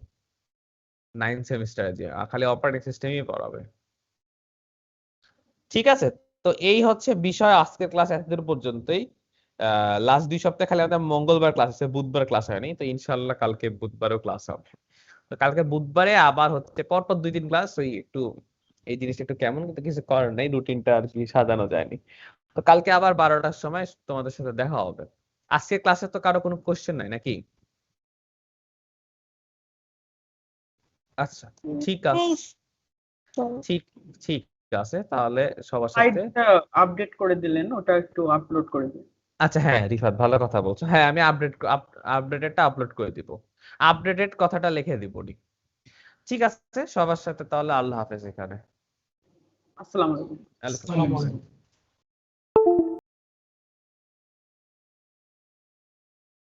9 সেমিস্টারে, যে খালি অপারেটিং সিস্টেমই পড়াবে। ঠিক আছে, তো এই হচ্ছে বিষয় আজকের ক্লাস এতদূর পর্যন্তই। লাস্ট 2 সপ্তাহে খালি আমাদের মঙ্গলবার ক্লাস আছে, বুধবার ক্লাস হয়নি, তো ইনশাল্লাহ কালকে বুধবারেও ক্লাস হবে। তো কালকে বুধবারে আবার হচ্ছে পরপর 2 দিন ক্লাস, ওই একটু এই জিনিসটা একটু কেমন, কিন্তু কিছু করার নাই, রুটিনটা আর কি সাজানো যায়নি। তো কালকে আবার 12টার সময় তোমাদের সাথে দেখা হবে। আজকে ক্লাসে তো কারো কোনো কোশ্চেন নাই নাকি? আচ্ছা ঠিক আছে, ঠিক ঠিক আছে, তাহলে সবার সাথে। স্লাইডটা আপডেট করে দিলেন, ওটা একটু আপলোড করে দিন। আচ্ছা হ্যাঁ রিফাত ভালো কথা বলছো, হ্যাঁ আমি আপডেটেডটা আপলোড করে দিব, আপডেটেড কথাটা লিখে দিব। ঠিক আছে, সবার সাথে তাহলে আল্লাহ হাফেজ এখানে। আসসালামু আলাইকুম। আল্লাহ হাফেজ। আসসালামু আলাইকুম।